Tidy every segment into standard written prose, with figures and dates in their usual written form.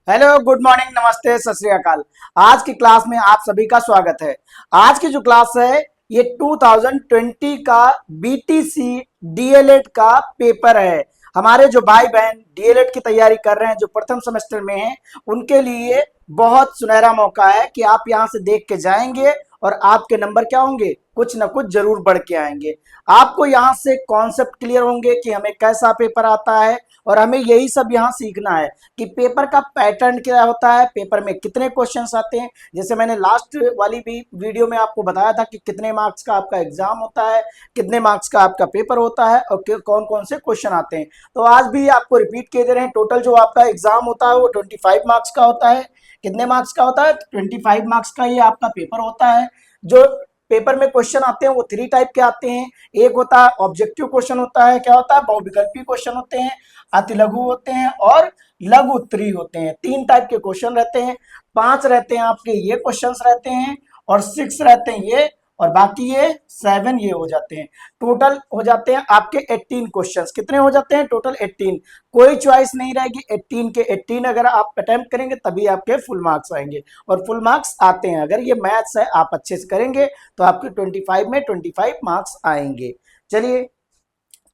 Hello, good morning, नमस्ते, सत श्री अकाल। आज की क्लास में आप सभी का स्वागत है। आज की जो क्लास है ये 2020 का बीटीसी डीएलएड का पेपर है। हमारे जो भाई बहन डीएलएड की तैयारी कर रहे हैं, जो प्रथम सेमेस्टर में हैं, उनके लिए बहुत सुनहरा मौका है कि आप यहाँ से देख के जाएंगे और आपके नंबर क्या होंगे, कुछ ना कुछ जरूर बढ़ के आएंगे। आपको यहाँ से कॉन्सेप्ट क्लियर होंगे कि हमें कैसा पेपर आता है और हमें यही सब यहाँ सीखना है कि पेपर का पैटर्न क्या होता है, पेपर में कितने क्वेश्चंस आते हैं। जैसे मैंने लास्ट वाली भी वीडियो में आपको बताया था कि कितने मार्क्स का आपका एग्जाम होता है, कितने मार्क्स का आपका पेपर होता है और कौन कौन से क्वेश्चन आते हैं। तो आज भी आपको रिपीट किए दे रहे हैं। टोटल जो आपका एग्जाम होता है वो 25 मार्क्स का होता है। कितने मार्क्स का होता है? 25 मार्क्स का ये आपका पेपर होता है। जो पेपर में क्वेश्चन आते हैं वो 3 टाइप के आते हैं। एक होता है ऑब्जेक्टिव क्वेश्चन, होता है क्या होता है, बहुविकल्पी क्वेश्चन होते हैं, अति लघु होते हैं और लघु उत्तरीय होते हैं। 3 टाइप के क्वेश्चन रहते हैं। 5 रहते हैं आपके ये क्वेश्चंस रहते हैं और 6 रहते हैं ये, और बाकी ये 7 ये हो जाते हैं। टोटल हो जाते हैं आपके 18 क्वेश्चंस। कितने हो जाते हैं? टोटल 18। कोई चॉइस नहीं रहेगी। 18 के 18 अगर आप अटेम्प्ट करेंगे तभी आपके फुल मार्क्स आएंगे, और फुल मार्क्स आते हैं। अगर ये मैथ्स है आप अच्छे से करेंगे तो आपके 25 में 25 मार्क्स आएंगे। चलिए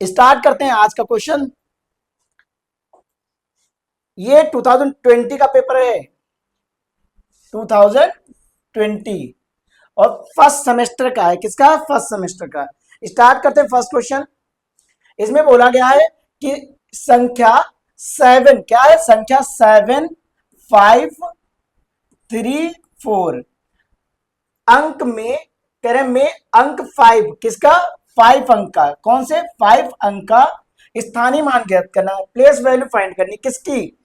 स्टार्ट करते हैं आज का क्वेश्चन। ये 2020 का पेपर है, 2020, और फर्स्ट सेमेस्टर का है। किसका? फर्स्ट सेमेस्टर का। स्टार्ट करते हैं फर्स्ट क्वेश्चन। इसमें बोला गया है कि संख्या 7, क्या है? संख्या 7 5 3 4 अंक में, कह रहे में अंक 5, किसका? 5 अंक का। कौन से? 5 अंक का स्थानीय मान ज्ञात करना, प्लेस वैल्यू फाइंड करनी। किसकी?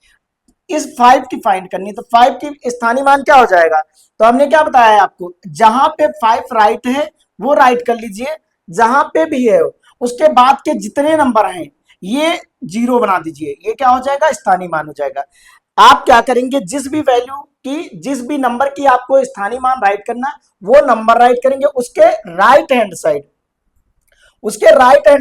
इस 5 की फाइंड करनी। तो 5 की स्थानीय मान क्या हो जाएगा? तो हमने क्या बताया है आपको, जहां पे 5 राइट है वो राइट कर लीजिए, जहां पे भी है उसके बाद के जितने नंबर हैं ये 0 बना दीजिए। ये क्या हो जाएगा? स्थानीय मान हो जाएगा। आप क्या करेंगे, जिस भी वैल्यू की, जिस भी नंबर की आपको स्थानीय मान राइट करना, वो नंबर राइट करेंगे। उसके राइट हैंड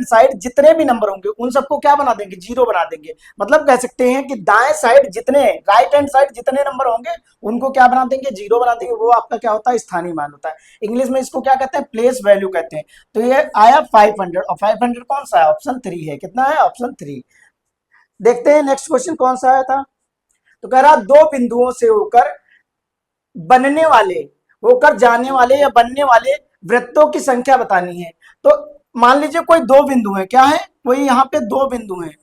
साइड जितने भी नंबर होंगे उन सबको क्या बना देंगे? 0 बना देंगे। मतलब कह सकते हैं कि दाएं साइड जितने, राइट हैंड साइड जितने नंबर होंगे उनको क्या बना देंगे? 0 बना देंगे। वो आपका क्या होता है? स्थानीय मान होता है। इंग्लिश में इसको क्या कहते हैं? प्लेस वैल्यू कहते हैं। तो ये आया 500, और 500 कौन सा है? ऑप्शन 3 है। कितना है? ऑप्शन 3। देखते हैं नेक्स्ट क्वेश्चन कौन सा आया था। तो कह रहा दो बिंदुओं से बनने वाले होकर जाने वाले या बनने वाले वृत्तों की संख्या बतानी है। तो मान लीजिए कोई 2 बिंदु है, क्या है? कोई यहाँ पे 2 बिंदु हैं,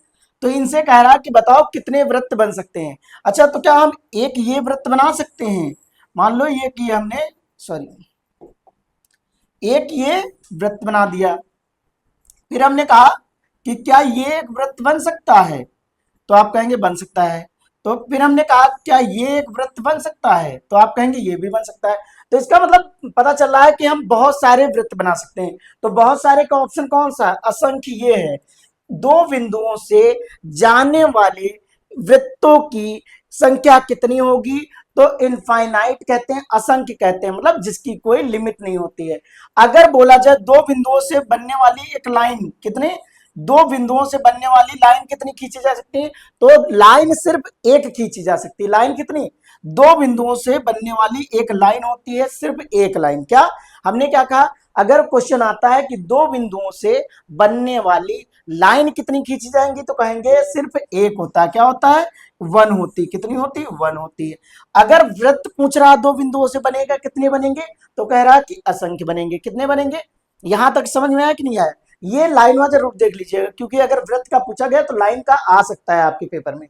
तो इनसे कह रहा कि बताओ कितने वृत्त बन सकते हैं। अच्छा, तो क्या हम एक ये वृत्त बना सकते हैं? मान लो ये कि हमने, सॉरी, एक ये वृत्त बना दिया। फिर हमने कहा कि क्या ये एक वृत्त बन सकता है? तो आप कहेंगे बन सकता है। तो फिर हमने कहा क्या ये एक वृत्त बन सकता है? तो आप कहेंगे ये भी बन सकता है। तो इसका मतलब पता चल रहा है कि हम बहुत सारे वृत्त बना सकते हैं। तो बहुत सारे का ऑप्शन कौन सा है? असंख्य ये है। 2 बिंदुओं से जाने वाले वृत्तों की संख्या कितनी होगी? तो इनफाइनाइट कहते हैं, असंख्य कहते हैं, मतलब जिसकी कोई लिमिट नहीं होती है। अगर बोला जाए 2 बिंदुओं से बनने वाली एक लाइन, कितने? 2 बिंदुओं से बनने वाली लाइन कितनी खींची जा सकती है? तो लाइन सिर्फ एक खींची जा सकती है। लाइन कितनी? 2 बिंदुओं से बनने वाली एक लाइन होती है, सिर्फ एक लाइन। क्या हमने क्या कहा? अगर क्वेश्चन आता है कि 2 बिंदुओं से बनने वाली लाइन कितनी खींची जाएंगी, तो कहेंगे सिर्फ एक होता है। क्या होता है? 1 होती। कितनी होती? 1 होती है। अगर वृत्त पूछ रहा 2 बिंदुओं से बनेगा, कितने बनेंगे? तो कह रहा कि असंख्य बनेंगे। कितने बनेंगे? यहां तक समझ में आया कि नहीं आया? ये लाइन वाला जरूर देख लीजिएगा, क्योंकि अगर वृत्त का पूछा गया तो लाइन का आ सकता है आपके पेपर में।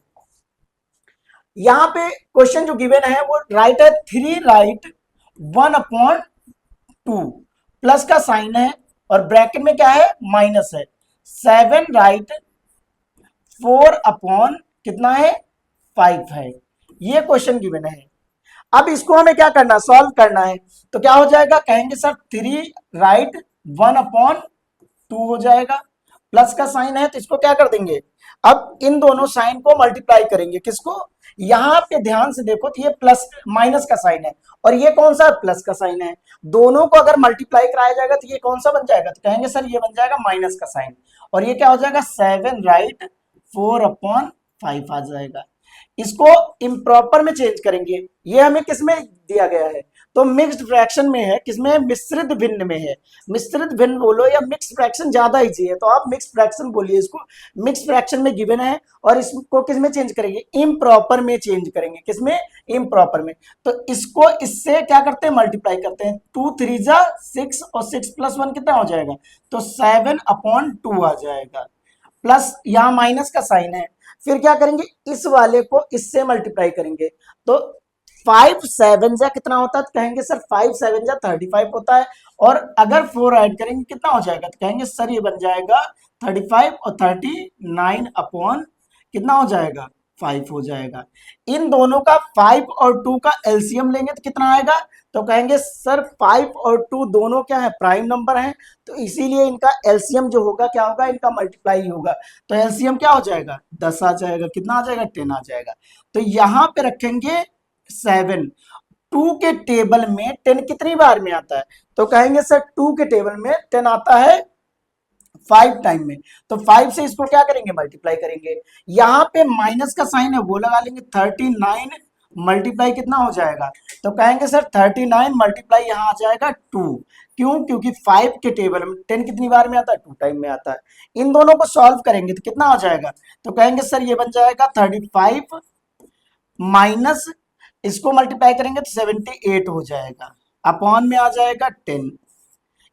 यहां पे क्वेश्चन जो गिवन है वो राइट है 3 राइट 1/2, प्लस का साइन है और ब्रैकेट में क्या है? माइनस है। 7 राइट 4 कितना है? 5 है। ये क्वेश्चन गिवन है। अब इसको हमें क्या करना? सॉल्व करना है। तो क्या हो जाएगा? कहेंगे सर 3 राइट 1/2 हो जाएगा। प्लस का साइन है तो इसको क्या कर देंगे? अब इन दोनों साइन को मल्टीप्लाई करेंगे। किसको? यहां पे ध्यान से देखो तो ये प्लस माइनस का साइन है और ये कौन सा? प्लस का साइन है। दोनों को अगर मल्टीप्लाई कराया जाएगा तो ये कौन सा बन जाएगा? तो कहेंगे सर ये बन जाएगा माइनस का साइन। और ये क्या हो जाएगा? 7 राइट 4/5 आ जाएगा। इसको इम्प्रॉपर में चेंज करेंगे। ये हमें किसमें दिया गया है, तो मिक्स्ड फ्रैक्शन में है, किसमें है, मिश्रित भिन्न में है। मिश्रित भिन्न बोलो या मिक्स फ्रैक्शन ज्यादा ही चाहिए तो आप मिक्स फ्रैक्शन बोलिए इसको। मिक्स फ्रैक्शन में गिवन है और इसको किसमें चेंज करेंगे, इम्प्रॉपर में चेंज करेंगे, किसमें, इम्प्रॉपर में। तो इसको इससे क्या करते हैं, मल्टीप्लाई करते हैं, 2 3 जा 6 और 6 + 1 कितना हो जाएगा, तो 7/2 आ जाएगा, प्लस यहाँ माइनस का साइन है। फिर क्या करेंगे, इस वाले को इससे मल्टीप्लाई करेंगे, तो 5 7 जा कितना होता है, तो कहेंगे सर 5 7 जा 35 होता है। और अगर 4 ऐड करेंगे कितना हो जाएगा, तो कहेंगे सर ये बन जाएगा 35 और 39 अपॉन कितना हो जाएगा, 5 हो जाएगा। इन दोनों का 5 और 2 का एलसीएम लेंगे तो कितना आएगा, तो कहेंगे सर 5 और 2 दोनों क्या है, प्राइम नंबर हैं, तो इसीलिए इनका एलसीएम जो होगा क्या होगा, इनका मल्टीप्लाई होगा। तो एलसीएम क्या हो जाएगा, 10 आ जाएगा, कितना आ जाएगा, 10 आ जाएगा। तो यहां पे रखेंगे 7। 2 के टेबल में 10 कितनी बार में आता है, तो कहेंगे सर 2 के टेबल में 10 आता है 5 टाइम में, तो 5 से इसको क्या करेंगे, मल्टीप्लाई करेंगे। यहां पे माइनस का साइन है वो लगा लेंगे, 39 मल्टीप्लाई कितना हो जाएगा, तो कहेंगे सर 39 मल्टीप्लाई यहाँ आ जाएगा 2। क्यों, क्योंकि 5 के टेबल में 10 कितनी बार में आता है, 2 टाइम में आता है। इन दोनों को सॉल्व करेंगे तो कितना आ जाएगा, तो कहेंगे सर ये बन जाएगा 35 माइनस इसको मल्टीप्लाई करेंगे तो 78 हो जाएगा, अपॉन में आ जाएगा 10।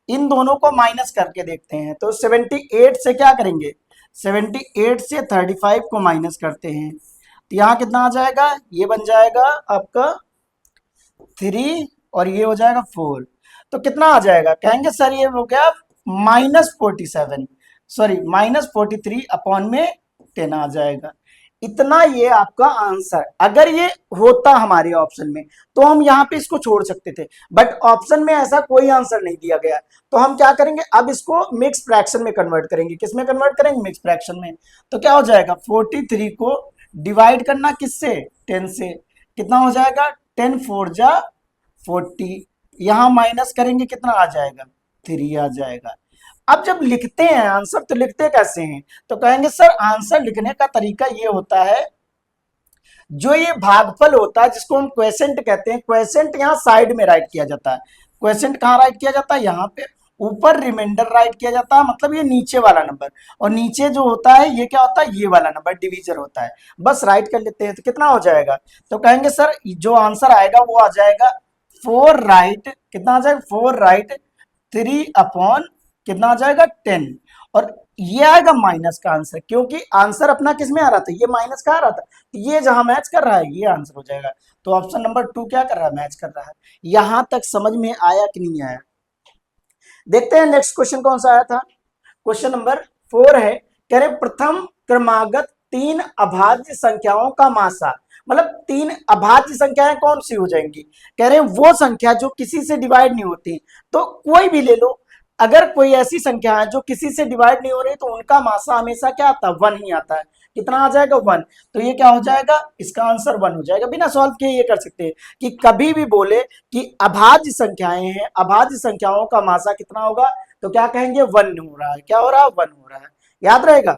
इन दोनों को माइनस करके देखते हैं, तो 78 से क्या करेंगे, 78 से 35 को माइनस करते हैं, तो यहाँ कितना आ जाएगा, ये बन जाएगा आपका 3 और ये हो जाएगा 4। तो कितना आ जाएगा, कहेंगे सर ये हो गया -47, सॉरी -43 अपॉन में 10 आ जाएगा। इतना ये आपका आंसर। अगर ये होता हमारे ऑप्शन में तो हम यहाँ पे इसको छोड़ सकते थे, बट ऑप्शन में ऐसा कोई आंसर नहीं दिया गया, तो हम क्या करेंगे, अब इसको मिक्स फ्रैक्शन में कन्वर्ट करेंगे। किस में कन्वर्ट करेंगे, मिक्स फ्रैक्शन में। तो क्या हो जाएगा, 43 को डिवाइड करना किससे, 10 से, कितना हो जाएगा, 10 4 जा 40, यहां माइनस करेंगे कितना आ जाएगा, 3 आ जाएगा। अब जब लिखते हैं आंसर तो लिखते कैसे हैं, तो कहेंगे सर आंसर लिखने का तरीका ये होता है, जो ये भागफल होता है जिसको हम क्वेसेंट कहते हैं, क्वेसेंट यहाँ साइड में राइट किया जाता है। क्वेसेंट कहाँ राइट किया जाता है, यहाँ पे। ऊपर रिमाइंडर राइट किया जाता है, मतलब ये नीचे वाला नंबर, और नीचे जो होता है ये क्या होता है, ये वाला नंबर डिवीजन होता है। बस राइट कर लेते हैं तो कितना हो जाएगा, तो कहेंगे सर जो आंसर आएगा वो आ जाएगा 4 राइट, कितना आ जाएगा, 4 राइट 3 अपॉन कितना आ जाएगा, 10। और ये आएगा माइनस का आंसर, क्योंकि आंसर अपना किस में आ रहा था, ये माइनस का आ रहा था, ये जहां मैच कर रहा है ये आंसर हो जाएगा। तो ऑप्शन नंबर 2 क्या कर रहा है, मैच कर रहा है। यहां तक समझ में आया कि नहीं आया। देखते हैं नेक्स्ट क्वेश्चन कौन सा आया था। क्वेश्चन नंबर 4 है, कह रहे प्रथम क्रमागत 3 अभाज्य संख्याओं का मासा, मतलब 3 अभाज्य संख्याएं कौन सी हो जाएंगी, कह रहे हैं वो संख्या जो किसी से डिवाइड नहीं होती। तो कोई भी ले लो, अगर कोई ऐसी संख्या है जो किसी से डिवाइड नहीं हो रही तो उनका मासा हमेशा क्या आता है, 1 ही आता है। कितना आ जाएगा, 1। तो ये क्या हो जाएगा, इसका आंसर 1 हो जाएगा। बिना सॉल्व किए ये कर सकते हैं कि कभी भी बोले कि अभाज्य संख्याएं हैं, अभाज्य संख्याओं का मासा कितना होगा, तो क्या कहेंगे, 1 हो रहा है। क्या हो रहा है, 1 हो रहा है, याद रहेगा।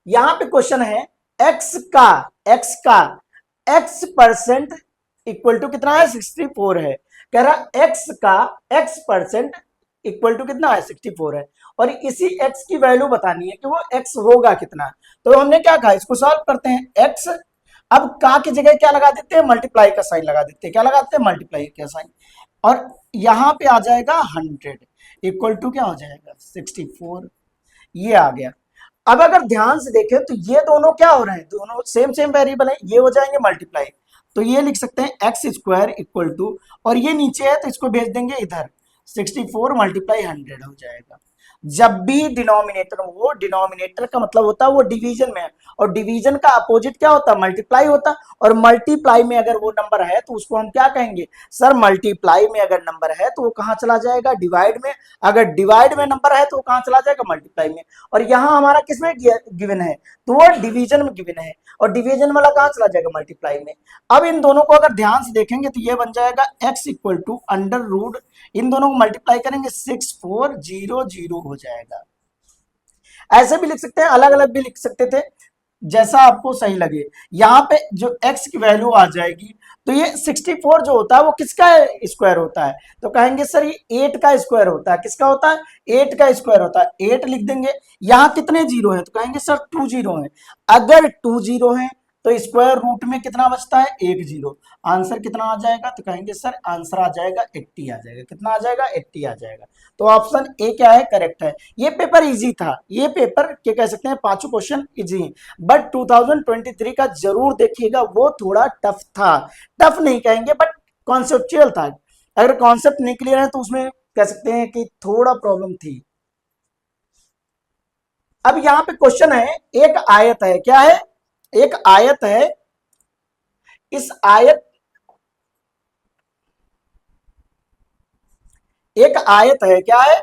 यहां पे क्वेश्चन है x% इक्वल टू कितना है, 64 है। कह रहा x% इक्वल टू कितना है, 64 है, और इसी x की वैल्यू बतानी है कि वो x होगा कितना। तो हमने क्या कहा, इसको सॉल्व करते हैं। x, अब का की जगह क्या लगा देते हैं, मल्टीप्लाई का साइन लगा देते हैं। क्या लगाते हैं, मल्टीप्लाई का साइन, और यहां पे आ जाएगा 100 इक्वल टू क्या हो जाएगा, 64। ये आ गया। अब अगर ध्यान से देखें तो ये दोनों क्या हो रहे हैं, दोनों सेम सेम वेरिएबल है, ये हो जाएंगे मल्टीप्लाई। तो ये लिख सकते हैं x² इक्वल टू, और ये नीचे है तो इसको भेज देंगे इधर, 64 मल्टीप्लाई 100 हो जाएगा। जब भी डिनोमिनेटर हो, डिनोमिनेटर का मतलब होता है वो डिवीजन में है, और डिवीजन का अपोजिट क्या होता है, मल्टीप्लाई होता है। और मल्टीप्लाई में अगर वो नंबर है तो उसको हम क्या कहेंगे, सर मल्टीप्लाई में अगर नंबर है तो वो कहाँ चला जाएगा, डिवाइड में। अगर डिवाइड में नंबर है तो वो कहाँ चला जाएगा, मल्टीप्लाई में। और यहाँ हमारा किसमें गिवन है, तो वो डिवीजन में गिवन है, और डिवीजन वाला कहाँ चला जाएगा, मल्टीप्लाई में। अब इन दोनों को अगर ध्यान से देखेंगे तो ये बन जाएगा x equal to under root, इन दोनों को मल्टीप्लाई करेंगे 6400 हो जाएगा। ऐसे भी लिख सकते हैं, अलग अलग भी लिख सकते थे, जैसा आपको सही लगे। यहाँ पे जो x की वैल्यू आ जाएगी, तो ये 64 जो होता है वो किसका स्क्वायर होता है, तो कहेंगे सर ये 8 का स्क्वायर होता है। किसका होता है? 8 का स्क्वायर होता है। 8 लिख देंगे। यहाँ कितने जीरो है, तो कहेंगे सर 2 जीरो है। अगर 2 जीरो है तो स्क्वायर रूट में कितना बचता है? 1 जीरो। आंसर कितना आ जाएगा, तो कहेंगे सर आंसर आ जाएगा 80 आ जाएगा। कितना आ जाएगा? 80 आ जाएगा। तो ऑप्शन ए क्या है? करेक्ट है। ये पेपर इजी था, ये पेपर क्या कह सकते हैं, पांचों क्वेश्चन इजी हैं, बट 2023 का जरूर देखिएगा, वो थोड़ा टफ था। टफ नहीं कहेंगे बट कॉन्सेप्चुअल था। अगर कॉन्सेप्ट नहीं क्लियर है तो उसमें कह सकते हैं कि थोड़ा प्रॉब्लम थी। अब यहां पे क्वेश्चन है, एक आयत है, क्या है? एक आयत है। इस आयत एक आयत है, क्या है?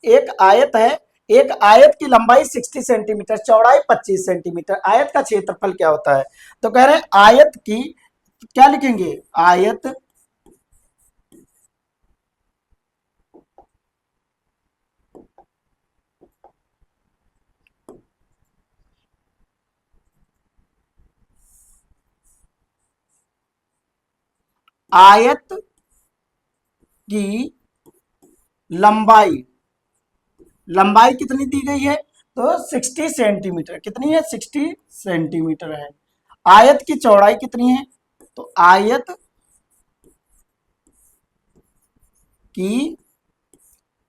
एक आयत है। एक आयत की लंबाई 60 सेंटीमीटर, चौड़ाई 25 सेंटीमीटर। आयत का क्षेत्रफल क्या होता है? तो कह रहे हैं आयत की, क्या लिखेंगे? आयत आयत की लंबाई, लंबाई कितनी दी गई है? तो 60 सेंटीमीटर। कितनी है? 60 सेंटीमीटर है। आयत की चौड़ाई कितनी है? तो आयत की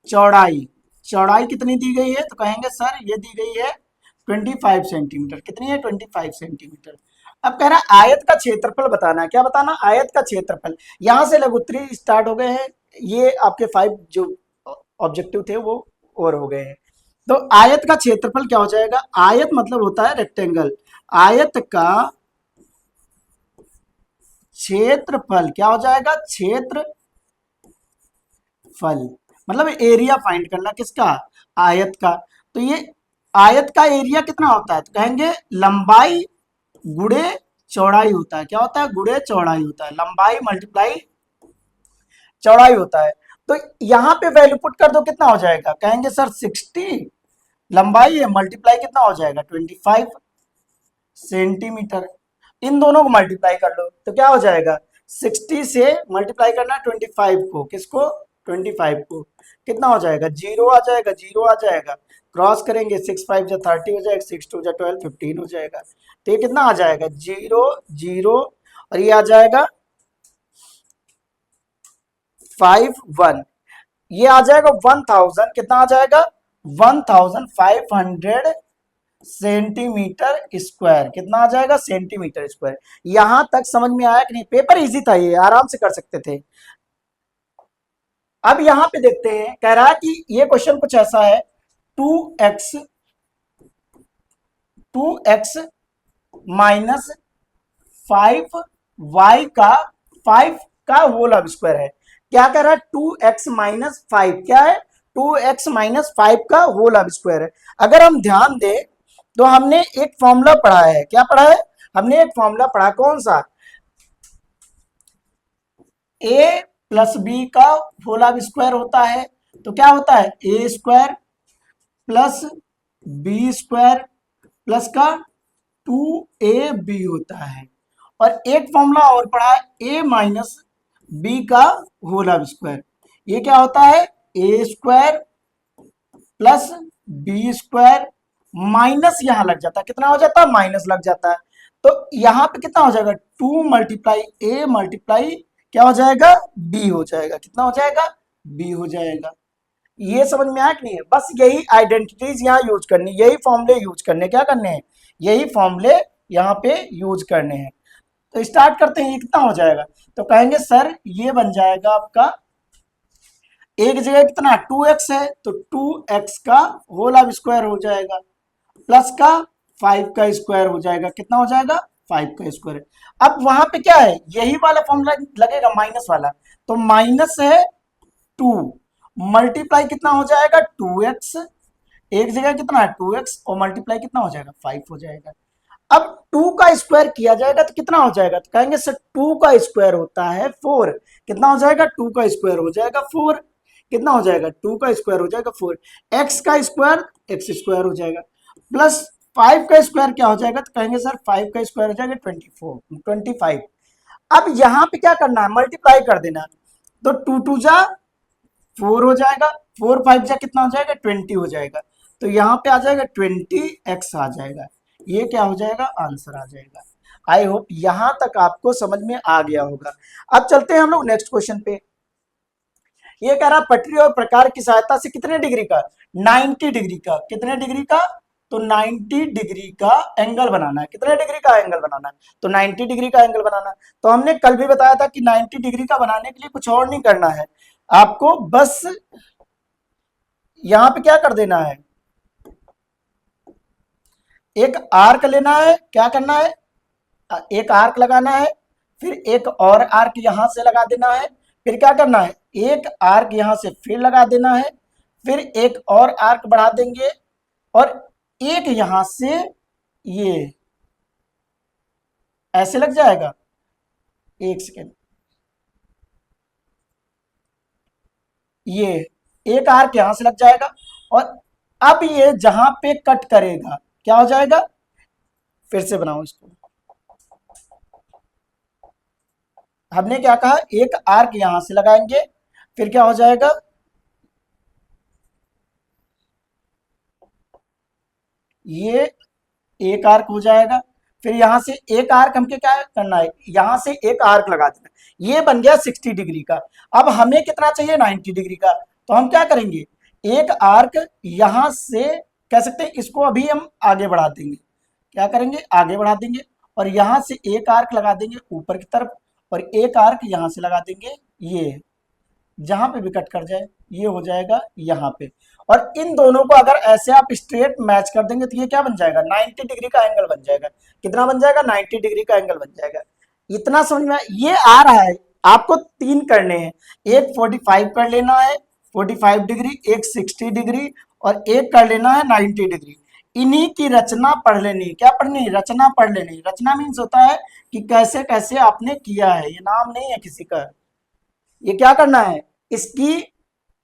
चौड़ाई, चौड़ाई कितनी दी गई है? तो कहेंगे सर ये दी गई है 25 सेंटीमीटर। कितनी है? 25 सेंटीमीटर। अब कह रहा है आयत का क्षेत्रफल बताना है। क्या बताना? आयत का क्षेत्रफल। यहां से लघुत्तरी स्टार्ट हो गए हैं। ये आपके 5 जो ऑब्जेक्टिव थे वो ओवर हो गए हैं। तो आयत का क्षेत्रफल क्या हो जाएगा? आयत मतलब होता है रेक्टेंगल। आयत का क्षेत्रफल क्या हो जाएगा? क्षेत्रफल मतलब एरिया फाइंड करना, किसका? आयत का। तो ये आयत का एरिया कितना होता है? तो कहेंगे लंबाई गुणे चौड़ाई होता है। क्या होता है? गुणे चौड़ाई होता है। लंबाई मल्टीप्लाई चौड़ाई होता है। तो यहां पे वैल्यू पुट कर दो, कितना हो जाएगा? कहेंगे सर 60 लंबाई है, मल्टीप्लाई कितना हो जाएगा? 25 सेंटीमीटर। इन दोनों को मल्टीप्लाई कर लो तो क्या हो जाएगा? 60 से मल्टीप्लाई करना 25 को, किसको? 25 को। कितना हो जाएगा? जीरो आ जाएगा, जीरो आ जाएगा। क्रॉस करेंगे, 6 5 जा 30 हो जाएगा, 6 2 जा 12 15 हो जाएगा। तो ये कितना आ जाएगा? जीरो जीरो, और ये आ जाएगा 5 1। ये आ जाएगा 1000। कितना आ जाएगा? 1500 सेंटीमीटर स्क्वायर। कितना आ जाएगा? Centimetre square. यहां तक समझ में आया कि नहीं? पेपर इजी था, ये आराम से कर सकते थे। अब यहां पे देखते हैं, कह रहा है कि ये क्वेश्चन कुछ ऐसा है, 2x 2x माइनस 5y का 5 का होल अब स्क्वायर है। क्या कह रहा है? 2x-5 क्या है? 2x-5 का होल अब स्क्वायर है। अगर हम ध्यान दें तो हमने एक फॉर्मूला पढ़ा है। क्या पढ़ा है? हमने एक फॉर्मूला पढ़ा, कौन सा? a प्लस बी का होल अब स्क्वायर होता है। तो क्या होता है? A square plus b square plus का 2ab होता है। और एक फॉर्मूला और पढ़ा है, a माइनस बी का होल अब स्क्वायर। ये क्या होता है? A square plus b square minus, यहां लग जाता है, कितना हो जाता है? माइनस लग जाता है। तो यहां पे कितना हो जाएगा? 2 मल्टीप्लाई ए मल्टीप्लाई क्या हो जाएगा? बी हो जाएगा। कितना हो जाएगा? बी हो जाएगा। ये समझ में आया कि नहीं है? बस यही आइडेंटिटीज यहाँ यूज करनी, यही फॉर्मूले यूज करने, क्या करने हैं? यही फॉर्मूले यहाँ पे यूज करने हैं। तो स्टार्ट करते हैं। ये कितना हो जाएगा? तो कहेंगे सर ये बन जाएगा आपका, एक जगह कितना 2x है तो 2x का होल अब स्क्वायर हो जाएगा, प्लस का 5 का स्क्वायर हो जाएगा। कितना हो जाएगा? 5 का स्क्वायर। अब वहां पे क्या है? यही वाला फॉर्मूला लगेगा, माइनस वाला। तो माइनस है 2 मल्टीप्लाई कितना हो जाएगा? 2x। एक जगह कितना है? 2x, और मल्टीप्लाई कितना हो जाएगा? 5 हो जाएगा। अब 2 का स्क्वायर किया जाएगा तो कितना हो जाएगा? तो कहेंगे सर 2 का स्क्वायर होता है 4। कितना हो जाएगा? 2 का स्क्वायर हो जाएगा 4। कितना हो जाएगा? 2 का स्क्वायर हो जाएगा 4। एक्स का स्क्वायर एक्स स्क्वायर हो जाएगा, प्लस 5 का स्क्वायर क्या हो जाएगा, तो कहेंगे सर 5 का स्क्वायर हो जाएगा 25। अब यहाँ पे क्या करना है, मल्टीप्लाई कर देना। तो 2 जा 4 हो जाएगा, 4 5 जा कितना हो जाएगा 20 हो जाएगा। तो यहाँ पे आ जाएगा 20x आ जाएगा। ये क्या हो जाएगा, आंसर आ जाएगा। आई होप यहां तक आपको समझ में आ गया होगा। अब चलते हैं हम लोग नेक्स्ट क्वेश्चन पे। ये कह रहा पटरी और प्रकार की सहायता से कितने डिग्री का, 90 डिग्री का, कितने डिग्री का, तो 90 डिग्री का एंगल बनाना है। कितने डिग्री का एंगल बनाना है, तो 90 डिग्री का एंगल बनाना है। तो हमने कल भी बताया था कि 90 डिग्री का बनाने के लिए कुछ और नहीं करना है, आपको बस यहां पे क्या कर देना है, एक आर्क लेना है, क्या करना है, एक आर्क लगाना है, फिर एक और आर्क यहां से लगा देना है, फिर क्या करना है, एक आर्क यहां से फिर लगा देना है, फिर एक और आर्क बढ़ा देंगे, और एक यहां से ये ऐसे लग जाएगा। एक सेकेंड, ये एक आर्क यहां से लग जाएगा, और अब ये जहां पे कट करेगा क्या हो जाएगा, फिर से बनाओ इसको। हमने क्या कहा, एक आर्क यहां से लगाएंगे, फिर क्या हो जाएगा, ये एक आर्क हो जाएगा, फिर यहां से एक आर्क हमके क्या करना है, यहां से एक आर्क लगा देना। ये बन गया 60 डिग्री का। अब हमें कितना चाहिए, 90 डिग्री का। तो हम क्या करेंगे, एक आर्क यहां से, कह सकते हैं इसको अभी हम आगे बढ़ा देंगे, क्या करेंगे, आगे बढ़ा देंगे, और यहां से एक आर्क लगा देंगे ऊपर की तरफ, और एक आर्क यहां से लगा देंगे, ये जहां पे भी कट कर जाए ये हो जाएगा यहाँ पे। और इन दोनों को अगर ऐसे आप स्ट्रेट मैच कर देंगे तो ये क्या बन जाएगा, 90 डिग्री का एंगल बन जाएगा। कितना बन जाएगा, 90 डिग्री का एंगल बन जाएगा। इतना समझ में ये आ रहा है। आपको 3 करने हैं, एक 45 कर लेना है, 45 डिग्री, एक 60 डिग्री, और एक कर लेना है 90 डिग्री। इन्हीं की रचना पढ़ लेनी, क्या पढ़नी, रचना पढ़ लेनी। रचना मीन्स होता है कि कैसे कैसे आपने किया है, ये नाम नहीं है किसी का। ये क्या करना है, इसकी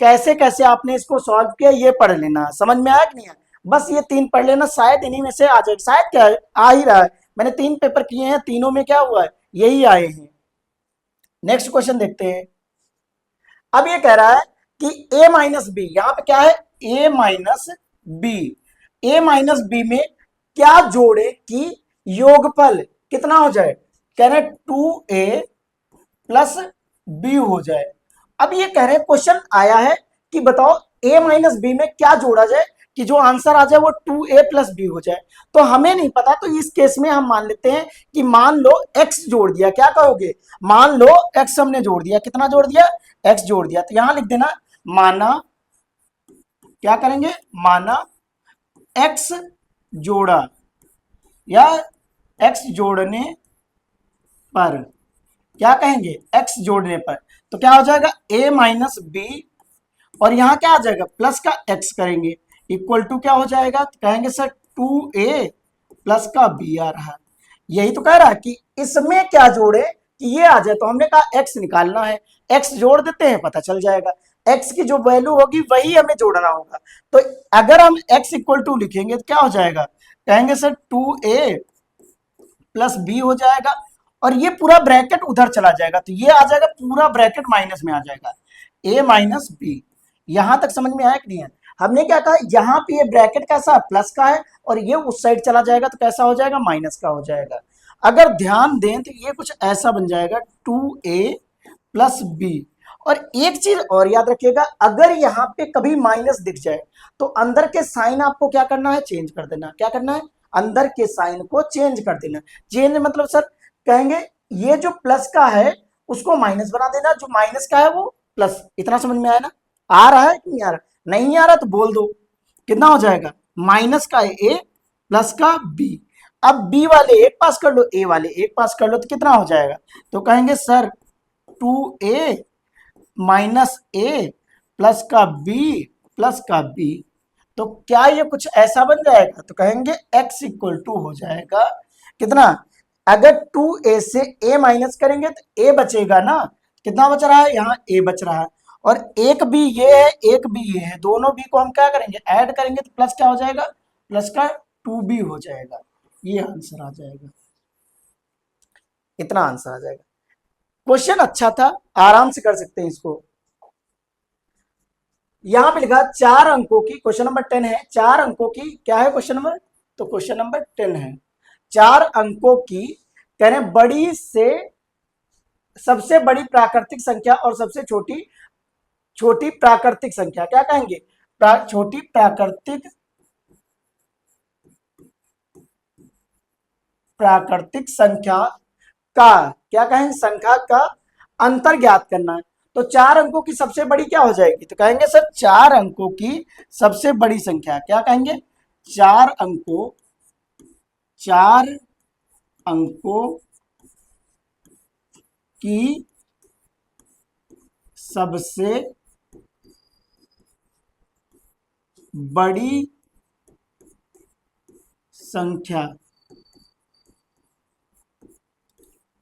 कैसे कैसे आपने इसको सॉल्व किया ये पढ़ लेना। समझ में आया कि नहीं है, बस ये 3 पढ़ लेना, शायद इन्हीं में से आ जाए। शायद क्या है, आ ही रहा है। मैंने 3 पेपर किए हैं, तीनों में क्या हुआ है, यही आए हैं। नेक्स्ट क्वेश्चन देखते हैं। अब ये कह रहा है कि a माइनस बी, यहां पे क्या है, a minus b, a minus b में क्या जोड़े कि योगफल कितना हो जाए, कह रहे 2a प्लस बी हो जाए। अब ये कह रहे हैं, क्वेश्चन आया है कि बताओ a माइनस बी में क्या जोड़ा जाए कि जो आंसर आ जाए वो 2a प्लस बी हो जाए। तो हमें नहीं पता, तो इस केस में हम मान लेते हैं कि मान लो x जोड़ दिया, क्या कहोगे, मान लो x हमने जोड़ दिया, कितना जोड़ दिया, x जोड़ दिया। तो यहां लिख देना, माना, क्या करेंगे, माना x जोड़ा, या x जोड़ने पर, क्या कहेंगे, x जोड़ने पर। तो क्या हो जाएगा, a माइनस बी, और यहां क्या आ जाएगा, प्लस का x करेंगे, इक्वल टू क्या हो जाएगा, तो कहेंगे सर 2a प्लस का b आ रहा है। यही तो कह रहा है कि इसमें क्या जोड़े कि ये आ जाए। तो हमने कहा x निकालना है, x जोड़ देते हैं, पता चल जाएगा। x की जो वैल्यू होगी वही हमें जोड़ना होगा। तो अगर हम x इक्वल टू लिखेंगे तो क्या हो जाएगा, कहेंगे सर 2a प्लस बी हो जाएगा, और ये पूरा ब्रैकेट उधर चला जाएगा, तो ये आ जाएगा पूरा ब्रैकेट माइनस में आ जाएगा, a माइनस बी। यहां तक समझ में आया कि नहीं है। हमने क्या कहा, यहाँ पे ये ब्रैकेट कैसा प्लस का है, और ये उस साइड चला जाएगा तो कैसा हो जाएगा, माइनस का हो जाएगा। अगर ध्यान दें तो ये कुछ ऐसा बन जाएगा 2a प्लस बी। और एक चीज और याद रखिएगा, अगर यहाँ पे कभी माइनस दिख जाए तो अंदर के साइन आपको क्या करना है, चेंज कर देना। क्या करना है, अंदर के साइन को चेंज कर देना। चेंज मतलब सर कहेंगे ये जो प्लस का है उसको माइनस बना देना, जो माइनस का है वो प्लस। इतना समझ में आया ना, आ रहा है कि नहीं आ रहा, नहीं आ रहा तो बोल दो। कितना हो जाएगा, माइनस का है a प्लस का b। अब b वाले एक पास कर लो, a वाले एक पास कर लो, तो कितना हो जाएगा, तो कहेंगे sir 2a minus a plus का b प्लस का b। तो क्या ये कुछ ऐसा बन जाएगा, तो कहेंगे x इक्वल टू हो जाएगा कितना, अगर 2a से a माइनस करेंगे तो a बचेगा ना, कितना बच रहा है, यहाँ a बच रहा है, और एक भी ये है, एक भी ये है, दोनों भी को हम क्या करेंगे, ऐड करेंगे तो प्लस क्या हो जाएगा, प्लस का 2b हो जाएगा। ये आंसर आ जाएगा, इतना आंसर आ जाएगा। क्वेश्चन अच्छा था, आराम से कर सकते हैं इसको। यहां पे लिखा 4 अंकों की, क्वेश्चन नंबर 10 है, 4 अंकों की क्या है क्वेश्चन नंबर, तो क्वेश्चन नंबर 10 है। 4 अंकों की कह रहे हैं बड़ी से सबसे बड़ी प्राकृतिक संख्या और सबसे छोटी छोटी प्राकृतिक संख्या, क्या कहेंगे, छोटी प्राकृतिक संख्या का, क्या कहेंगे, संख्या का अंतर ज्ञात करना है। तो 4 अंकों की सबसे बड़ी क्या हो जाएगी, तो कहेंगे सर 4 अंकों की सबसे बड़ी संख्या, क्या कहेंगे, 4 अंकों, 4 अंकों की सबसे बड़ी संख्या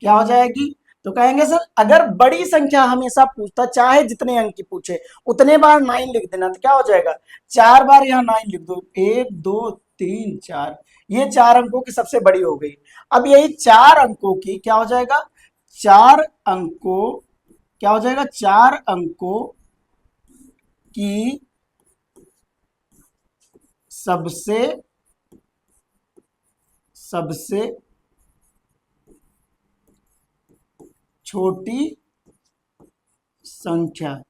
क्या हो जाएगी, तो कहेंगे सर अगर बड़ी संख्या हमेशा पूछता, चाहे जितने अंक की पूछे उतने बार 9 लिख देना, तो क्या हो जाएगा, 4 बार यहाँ 9 लिख दो, 1 2 3 4, ये 4 अंकों की सबसे बड़ी हो गई। अब यही 4 अंकों की क्या हो जाएगा, 4 अंकों, क्या हो जाएगा, 4 अंकों की सबसे सबसे छोटी संख्या,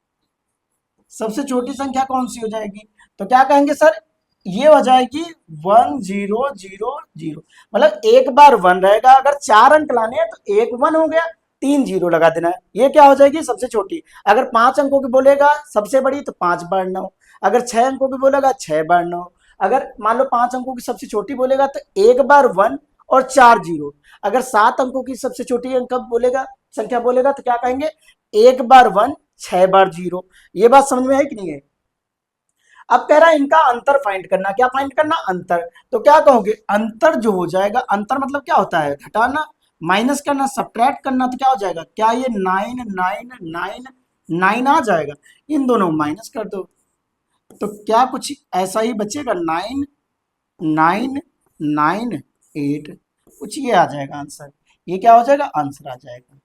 सबसे छोटी संख्या कौन सी हो जाएगी, तो क्या कहेंगे सर, ये हो जाएगी 1000, मतलब एक बार 1 रहेगा, अगर 4 अंक लाने हैं तो एक 1 हो गया, 3 0 लगा देना है, ये क्या हो जाएगी सबसे छोटी। अगर 5 अंकों की बोलेगा सबसे बड़ी तो 5 बार 9, अगर 6 अंकों की बोलेगा 6 बार 9, अगर मान लो 5 अंकों की सबसे छोटी बोलेगा तो एक बार 1 और 4 0, अगर 7 अंकों की सबसे छोटी अंक बोलेगा, संख्या बोलेगा, तो क्या कहेंगे, एक बार 1 6 बार 0। ये बात समझ में है कि नहीं है। अब कह रहा है इनका अंतर फाइंड करना, क्या फाइंड करना, अंतर। तो क्या कहोगे, अंतर जो हो जाएगा, अंतर मतलब क्या होता है, घटाना, माइनस करना, सब्ट्रैक्ट करना, तो क्या हो जाएगा, क्या ये 9 आ जाएगा, इन दोनों माइनस कर दो, तो क्या कुछ ऐसा ही बचेगा, 9998, कुछ ये आ जाएगा आंसर, ये क्या हो जाएगा, आंसर आ जाएगा।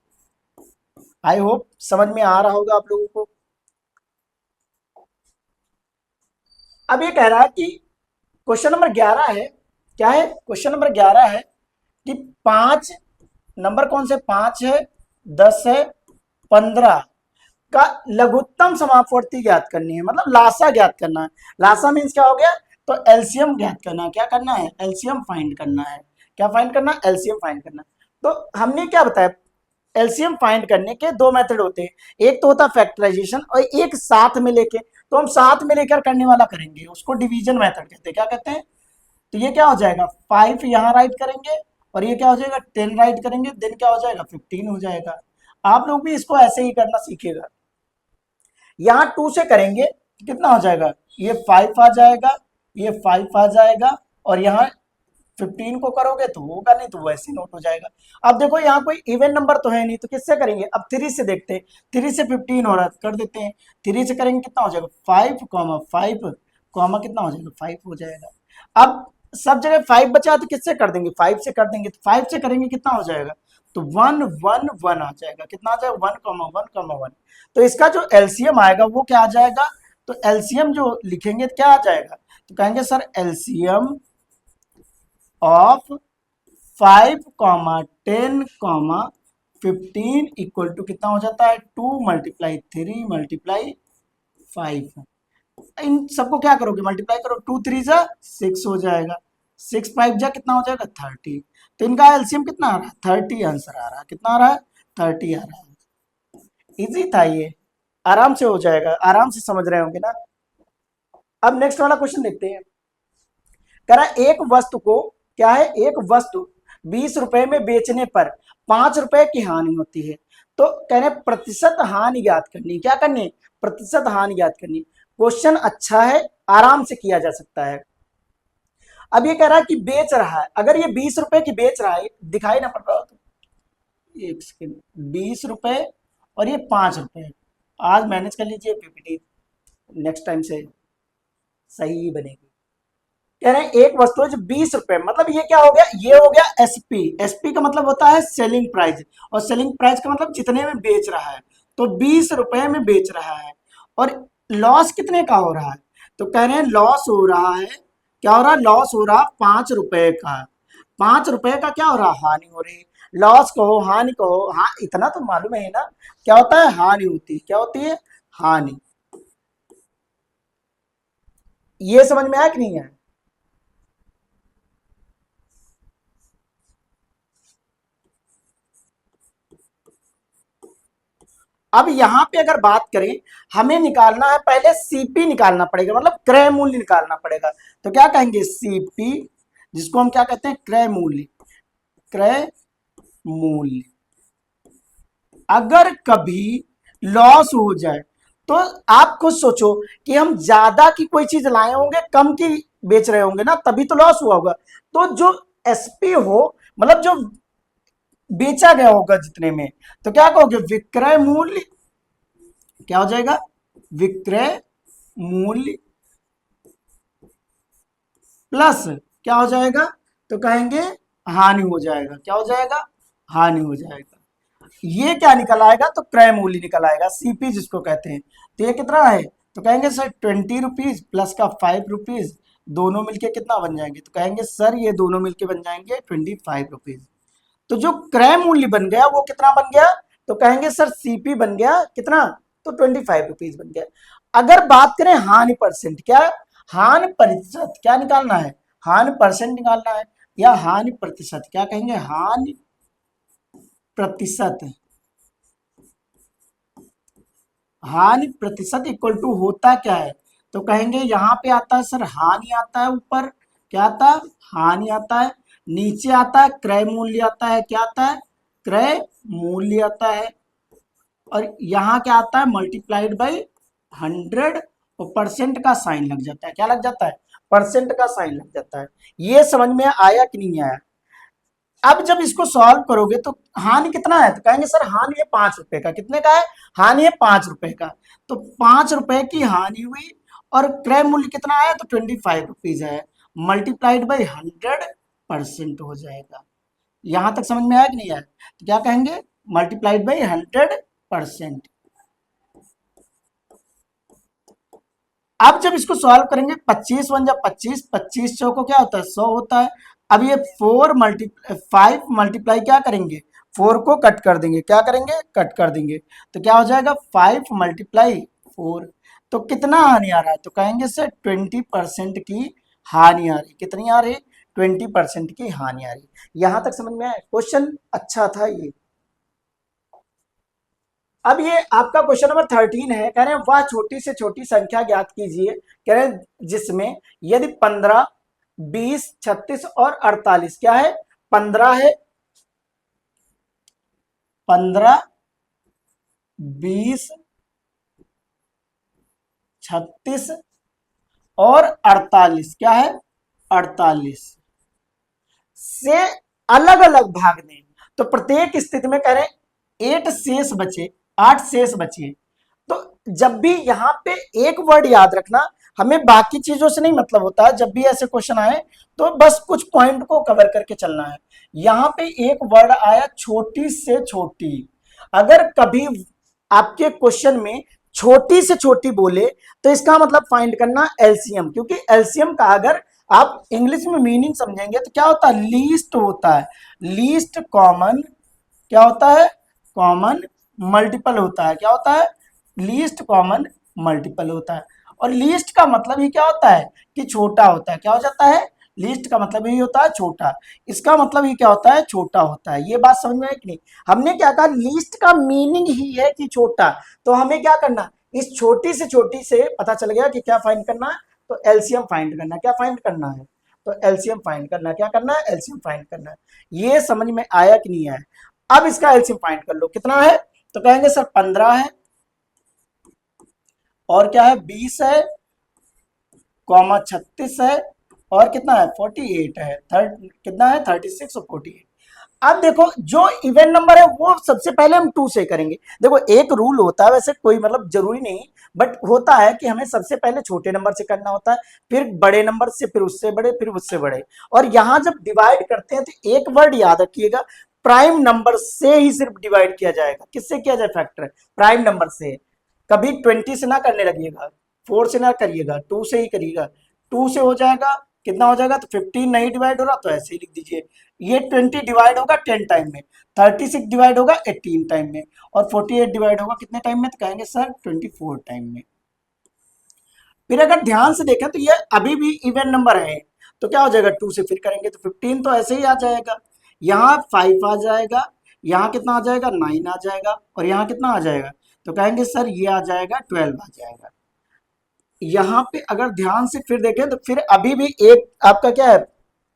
आई होप समझ में आ रहा होगा आप लोगों को। अब ये कह रहा है कि क्वेश्चन नंबर 11 है, क्या है, क्वेश्चन नंबर 11 है कि 5 नंबर कौन से, 5 है, 10 है, 15 का लघुत्तम समापवर्ती ज्ञात करनी है, मतलब लासा ज्ञात करना है। लासा मीन्स क्या हो गया, तो एलसीएम ज्ञात करना है, क्या करना है, एलसीएम फाइंड करना है, क्या फाइंड करना है, एलसीएम फाइंड करना। तो हमने क्या बताया, एलसीएम फाइंड करने के 2 मेथड होते हैं, एक तो होता है फैक्टराइजेशन और एक साथ में लेके, तो हम साथ में लेकर करने वाला करेंगे, उसको डिवीजन मेथड कहते हैं, क्या कहते हैं। तो ये क्या हो जाएगा, 5 यहाँ राइट करेंगे और ये क्या हो जाएगा, 10 राइट करेंगे, देन क्या हो जाएगा, 15 हो जाएगा। आप लोग भी इसको ऐसे ही करना सीखेगा। यहाँ 2 से करेंगे तो कितना हो जाएगा, ये 5 आ जाएगा, ये 5 आ जाएगा, और यहाँ 15 को करोगे तो होगा नहीं, तो वैसे नोट हो जाएगा। अब देखो यहाँ कोई इवन नंबर तो है नहीं, तो किससे करेंगे, अब 3 से देखते हैं, 3 से 15 हो रहा है, कर देते हैं, 3 से करेंगे कितना हो जाएगा, 5 कॉमा कितना हो जाएगा, 5 हो जाएगा। अब सब जगह 5 बचा तो किससे कर देंगे, 5 से कर देंगे, तो 5 से करेंगे कितना हो जाएगा, तो 1 1 1 आ जाएगा, कितना आ जाएगा, 1 1 1। तो इसका जो एलसीएम आएगा वो क्या आ जाएगा, तो एलसीएम जो लिखेंगे तो क्या आ जाएगा, तो कहेंगे sir LCM of 5 10 15 equal to कितना हो जाता है, 2 × 3 × 5। इन सबको क्या करोगे, मल्टीप्लाई करो, 2 3 जा 6 हो जाएगा, 6 5 जा कितना हो जाएगा, 30। तो इनका एलसीएम कितना आ रहा है, 30 आंसर आ रहा है, कितना आ रहा है, 30 आ रहा है। इजी था ये, आराम से हो जाएगा, आराम से समझ रहे होंगे ना। अब नेक्स्ट वाला क्वेश्चन देखते हैं। कह रहा है एक वस्तु को, क्या है, एक वस्तु 20 रुपए में बेचने पर 5 रुपए की हानि होती है, तो कह रहे प्रतिशत हानि ज्ञात करनी, क्या करनी, प्रतिशत हानि ज्ञात करनी। क्वेश्चन अच्छा है, आराम से किया जा सकता है। अब ये कह रहा है कि बेच रहा है, अगर ये 20 रुपए की बेच रहा है, दिखाई ना पड़ रहा हो तो एक सेकेंड, 20 रुपए और ये 5 रुपए, आज मैनेज कर लीजिए पीपीटी, नेक्स्ट टाइम से सही बनेगी। कह रहे हैं एक वस्तु है जो 20 रुपए, मतलब ये क्या हो गया, ये हो गया एसपी। एसपी का मतलब होता है सेलिंग प्राइस, और सेलिंग प्राइस का मतलब जितने में बेच रहा है, तो 20 रुपए में बेच रहा है। और लॉस कितने का हो रहा है, तो कह रहे हैं लॉस हो रहा है, क्या हो रहा है, लॉस हो रहा 5 रुपए का। 5 रुपए का क्या हो रहा, हानि हो रही है। लॉस कहो हानि कहो, हाँ इतना तो मालूम है ना, क्या होता है, हानि होती है। क्या होती है, हानि। ये समझ में आया कि नहीं है। अब यहां पे अगर बात करें, हमें निकालना है, पहले सीपी निकालना पड़ेगा, मतलब क्रय मूल्य निकालना पड़ेगा। तो क्या कहेंगे, सीपी, जिसको हम क्या कहते हैं, क्रय मूल्य। क्रय मूल्य। अगर कभी लॉस हो जाए, तो आप खुद सोचो कि हम ज्यादा की कोई चीज लाए होंगे, कम की बेच रहे होंगे ना, तभी तो लॉस हुआ होगा। तो जो एसपी हो, मतलब जो बेचा गया होगा जितने में, तो क्या कहोगे, विक्रय मूल्य। क्या हो जाएगा, विक्रय मूल्य प्लस क्या हो जाएगा, तो कहेंगे हानि हो जाएगा। क्या हो जाएगा, हानि हो जाएगा। ये क्या निकल आएगा, तो क्रय मूल्य निकल आएगा, सीपी जिसको कहते हैं। तो ये कितना है, तो कहेंगे सर 20 रुपीज प्लस का 5 रुपीज, दोनों मिलके कितना बन जाएंगे, तो कहेंगे सर ये दोनों मिलके बन जाएंगे 25 रुपीज। तो जो क्रय मूल्य बन गया वो कितना बन गया, तो कहेंगे सर सीपी बन गया कितना, तो 25 रुपीज बन गया। अगर बात करें हानि परसेंट, क्या, हानि प्रतिशत क्या निकालना है, हानि परसेंट निकालना है, या हानि प्रतिशत, क्या कहेंगे, हानि प्रतिशत। हानि प्रतिशत इक्वल टू होता क्या है, तो कहेंगे यहां पे आता है सर हानि आता है ऊपर, क्या आता है, हानि आता है। नीचे आता है क्रय मूल्य आता है, क्या आता है, क्रय मूल्य आता है। और यहाँ क्या आता है, मल्टीप्लाइड बाई 100, और परसेंट का साइन लग जाता है। क्या लग जाता है, परसेंट का साइन लग जाता है। ये समझ में आया कि नहीं आया। अब जब इसको सॉल्व करोगे तो हानि कितना है, तो कहेंगे सर हानि है 5 रुपए का, कितने का है, हानि है 5 रुपए का। तो 5 रुपए की हानि हुई, और क्रय मूल्य कितना है, तो 25 रुपीज है, मल्टीप्लाइड बाई 100% हो जाएगा। यहां तक समझ में आया कि नहीं आया, तो क्या कहेंगे, मल्टीप्लाइड बाई 100%। अब जब इसको सॉल्व करेंगे, 25 × 25, 25 चौको क्या होता है, 100 होता है। अब ये 5 मल्टीप्लाई क्या करेंगे, 4 को कट कर देंगे, क्या करेंगे, कट कर देंगे। तो क्या हो जाएगा, 5 × 4। तो कितना हानि आ रहा है, तो कहेंगे सर 20% की हानि आ रही। कितनी आ रही, 20% की हानि आ रही। यहां तक समझ में आया, क्वेश्चन अच्छा था ये। अब ये आपका क्वेश्चन नंबर 13 है, कह रहे हैं वह छोटी से छोटी संख्या ज्ञात कीजिए, कह रहे हैं जिसमें यदि 15, 20, 36 और 48, क्या है, 15 है, 15, 20, 36 और 48, क्या है, 48 से अलग अलग भाग दें। तो प्रत्येक स्थिति में कह रहे हैं 8 शेष बचे। तो जब भी यहाँ पे एक वर्ड याद रखना, हमें बाकी चीजों से नहीं मतलब होता है। जब भी ऐसे क्वेश्चन आए तो बस कुछ पॉइंट को कवर करके चलना है। यहाँ पे एक वर्ड आया छोटी से छोटी। अगर कभी आपके क्वेश्चन में छोटी से छोटी बोले, तो इसका मतलब फाइंड करना एलसीएम, क्योंकि एलसीएम का अगर आप इंग्लिश में मीनिंग समझेंगे तो क्या होता है, लीस्ट होता है। लीस्ट कॉमन, क्या होता है, कॉमन मल्टीपल होता है। क्या होता है, लीस्ट कॉमन मल्टीपल होता है। और लीस्ट का मतलब ही क्या होता है, कि छोटा होता है। क्या हो जाता है, लीस्ट का मतलब ही होता है छोटा। इसका मतलब ही क्या होता है, छोटा होता है। ये बात समझ में आई कि नहीं। हमने क्या कहा, लीस्ट का मीनिंग ही है कि छोटा। तो हमें क्या करना, इस छोटी से पता चल गया कि क्या फाइंड करना है, तो एलसीएम फाइंड करना। क्या फाइंड करना है, तो एलसीएम फाइंड करना। क्या करना है, एलसीएम फाइंड करना है। ये समझ में आया कि नहीं आया। अब इसका एलसीएम फाइंड कर लो, कितना है, तो कहेंगे सर 15 है, और क्या है, 20 है, कॉमा 36 है, और कितना है, 48 है। कितना है, 36 और 48। अब देखो जो इवन नंबर है वो सबसे पहले हम 2 से करेंगे। देखो एक रूल होता है, वैसे कोई मतलब जरूरी नहीं बट होता है कि हमें सबसे पहले छोटे नंबर से करना होता है, फिर बड़े नंबर से, फिर उससे बड़े, फिर उससे बड़े। और यहां जब डिवाइड करते हैं तो एक वर्ड याद रखिएगा, प्राइम नंबर से ही सिर्फ डिवाइड किया जाएगा। किससे किया जाए फैक्टर? प्राइम नंबर से। कभी 20 से ना करने लगिएगा, 4 से ना करिएगा, 2 से ही करिएगा। 2 से हो जाएगा, कितना हो जाएगा? तो 15 नहीं डिवाइड हो रहा तो ऐसे ही लिख दीजिए। ये 20 डिवाइड होगा 10 टाइम में, 36 डिवाइड होगा 18 टाइम में, और 48 डिवाइड होगा कितने टाइम में? तो कहेंगे सर 24 टाइम में। फिर अगर ध्यान से देखें तो ये अभी भी इवन नंबर है, तो क्या हो जाएगा? 2 से फिर करेंगे तो 15 तो ऐसे ही आ जाएगा, यहाँ 5 आ जाएगा, यहाँ कितना आ जाएगा? 9 आ जाएगा, और यहाँ कितना आ जाएगा? तो कहेंगे सर ये आ जाएगा 12 आ जाएगा। यहाँ पे अगर ध्यान से फिर देखें तो फिर अभी भी एक आपका क्या है?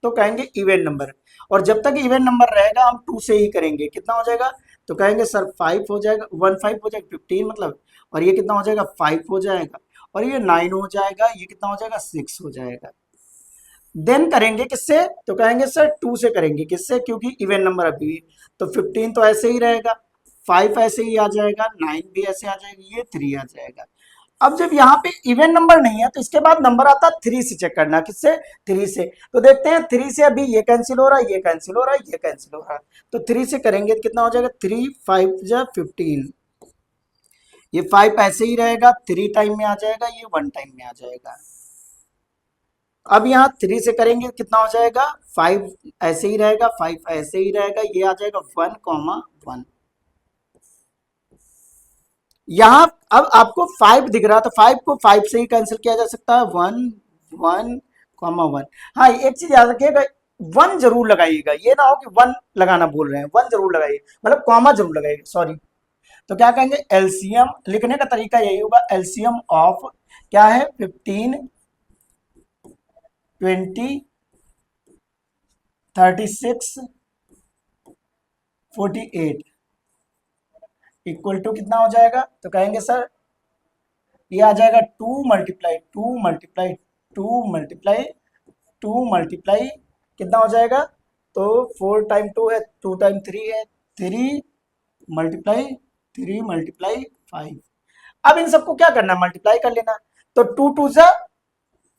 तो कहेंगे इवन नंबर। और जब तक इवन नंबर रहेगा हम 2 से ही करेंगे। कितना हो जाएगा? तो कहेंगे सर 5 हो जाएगा, 1 5 हो जाएगा 15 मतलब, और ये कितना हो जाएगा? 5 हो जाएगा, और ये 9 हो जाएगा, ये कितना हो जाएगा? 6 हो जाएगा। देन करेंगे किससे? तो कहेंगे सर 2 से करेंगे। किससे? क्योंकि इवन नंबर अभी, तो 15 तो ऐसे ही रहेगा, 5 ऐसे ही आ जाएगा, 9 भी ऐसे आ जाएगा, ये 3 आ जाएगा। अब जब यहाँ पे इवन नंबर नहीं है तो इसके बाद नंबर आता है 3 से चेक करना। किससे? 3 से। तो देखते हैं 3 से अभी ये कैंसिल हो रहा है, ये कैंसिल हो रहा है, ये कैंसिल हो रहा है, तो 3 से करेंगे तो कितना हो जाएगा? 3 5 जा 15, ये 5 ऐसे ही रहेगा, 3 टाइम में आ जाएगा, ये 1 टाइम में आ जाएगा। अब यहाँ 3 से करेंगे कितना हो जाएगा? 5 ऐसे ही रहेगा, 5 ऐसे ही रहेगा, ये आ जाएगा 1, 1। यहाँ अब आपको 5 दिख रहा, तो 5 को 5 से ही कैंसिल किया जा सकता है, 1, 1, 1। हाँ एक चीज याद रखिएगा, 1 जरूर लगाइएगा, ये ना हो कि 1 लगाना भूल रहे हैं, 1 जरूर लगाइए, मतलब कॉमा जरूर लगाइएगा, सॉरी। तो क्या कहेंगे? एलसीएम लिखने का तरीका यही होगा, एलसीएम ऑफ क्या है? 15, 20, 36, 48 इक्वल टू कितना हो जाएगा? तो कहेंगे सर ये आ जाएगा 2 मल्टीप्लाई 2 मल्टीप्लाई 2 मल्टीप्लाई 2 मल्टीप्लाई कितना हो जाएगा? तो 4 टाइम 2 है, 2 टाइम 3 है, 3 मल्टीप्लाई 3 मल्टीप्लाई 5। अब इन सबको क्या करना है? मल्टीप्लाई कर लेना। तो 2 टू जा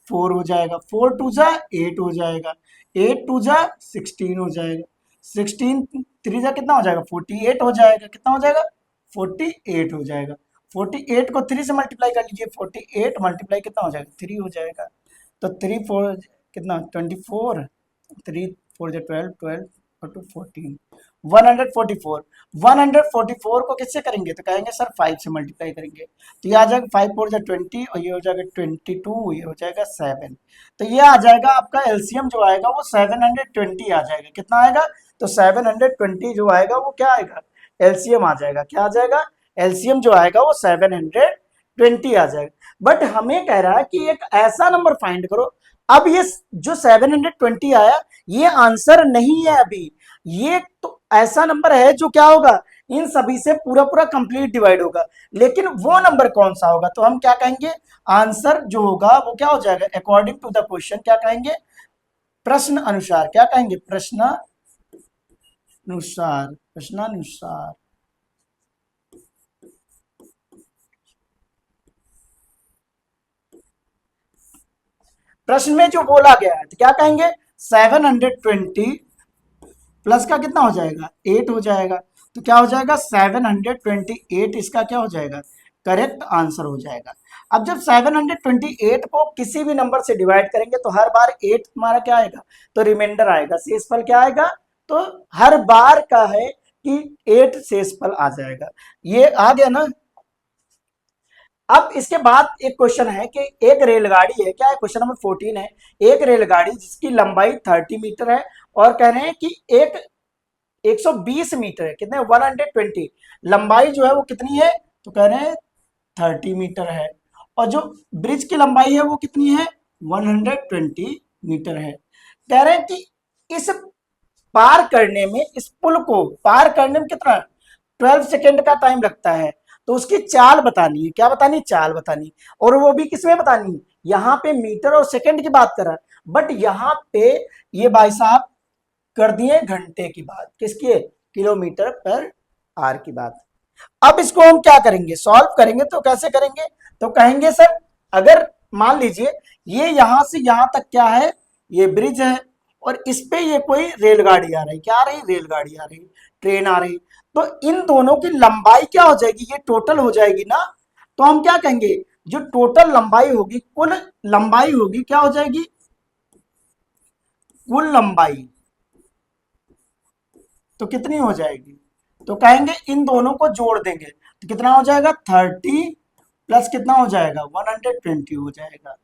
4 हो जाएगा, 4 टू जा 8 हो जाएगा, 8 टू जा 16 हो जाएगा, 16 3 जा कितना हो जाएगा? 48 हो जाएगा। कितना हो जाएगा? 48 हो जाएगा। 48 को 3 से मल्टीप्लाई कर लीजिए, 48 मल्टीप्लाई कितना हो जाएगा? 3 हो जाएगा। तो 3 4 कितना? 24, 3 4 जा 12, 12 और 2 14, 144। 144 को किससे करेंगे? तो कहेंगे सर 5 से मल्टीप्लाई करेंगे, तो ये आ जाएगा 5 4 जा 20, और ये हो जाएगा 22, ये हो जाएगा 7। तो ये आ जाएगा आपका एलसीएम जो आएगा वो 720 आ जाएगा। कितना आएगा? तो 720 जो आएगा वो क्या आएगा? एलसीएम आ जाएगा। क्या आ जाएगा? एलसीएम जो आएगा वो 720 आ जाएगा। बट हमें कह रहा है कि एक ऐसा नंबर फाइंड करो। अब ये जो 720 आया ये आंसर नहीं है अभी, ये तो ऐसा नंबर है जो क्या होगा? इन सभी से पूरा पूरा कंप्लीट डिवाइड होगा, लेकिन वो नंबर कौन सा होगा? तो हम क्या कहेंगे? आंसर जो होगा वो क्या हो जाएगा? अकॉर्डिंग टू द क्वेश्चन क्या कहेंगे? प्रश्न अनुसार। क्या कहेंगे? प्रश्नानुसार, प्रश्नानुसार। प्रश्न में जो बोला गया है तो क्या कहेंगे? 720 प्लस का कितना हो जाएगा? 8 हो जाएगा। तो क्या हो जाएगा? 728 इसका क्या हो जाएगा? करेक्ट आंसर हो जाएगा। अब जब 728 को किसी भी नंबर से डिवाइड करेंगे तो हर बार 8 हमारा क्या आएगा? तो रिमाइंडर आएगा, शेषफल क्या आएगा? तो हर बार का है कि 8 शेषफल आ जाएगा। ये आ गया ना। अब इसके बाद एक क्वेश्चन है कि एक रेलगाड़ी है, क्या है? क्वेश्चन नंबर 14 है। एक रेलगाड़ी जिसकी लंबाई 30 मीटर है और कह रहे हैं कि एक 120 मीटर है, कितने? 120। लंबाई जो है वो कितनी है? तो कह रहे हैं 30 मीटर है, और जो ब्रिज की लंबाई है वो कितनी है? 120 मीटर है। कह रहे हैं कि इस पार करने में, इस पुल को पार करने में कितना 12 सेकेंड का टाइम लगता है। तो उसकी चाल बतानी है। क्या बतानी? चाल बतानी। और वो भी किसमें बतानी है? यहाँ पे मीटर और सेकंड की बात कर रहा है, बट यहाँ पे ये भाई साहब कर दिए घंटे की बात। किसकी? किलोमीटर पर आर की बात। अब इसको हम क्या करेंगे? सॉल्व करेंगे। तो कैसे करेंगे? तो कहेंगे सर अगर मान लीजिए ये यहां से यहां तक क्या है, ये ब्रिज है और इस पे ये कोई रेलगाड़ी आ रही, क्या आ रही, रेलगाड़ी आ रही, ट्रेन आ रही, तो इन दोनों की लंबाई क्या हो जाएगी, ये टोटल हो जाएगी ना। तो हम क्या कहेंगे, जो टोटल लंबाई होगी, कुल लंबाई होगी, क्या हो जाएगी, कुल लंबाई तो कितनी हो जाएगी, तो कहेंगे इन दोनों को जोड़ देंगे तो कितना हो जाएगा, 30 प्लस कितना हो जाएगा, 120 हो जाएगा,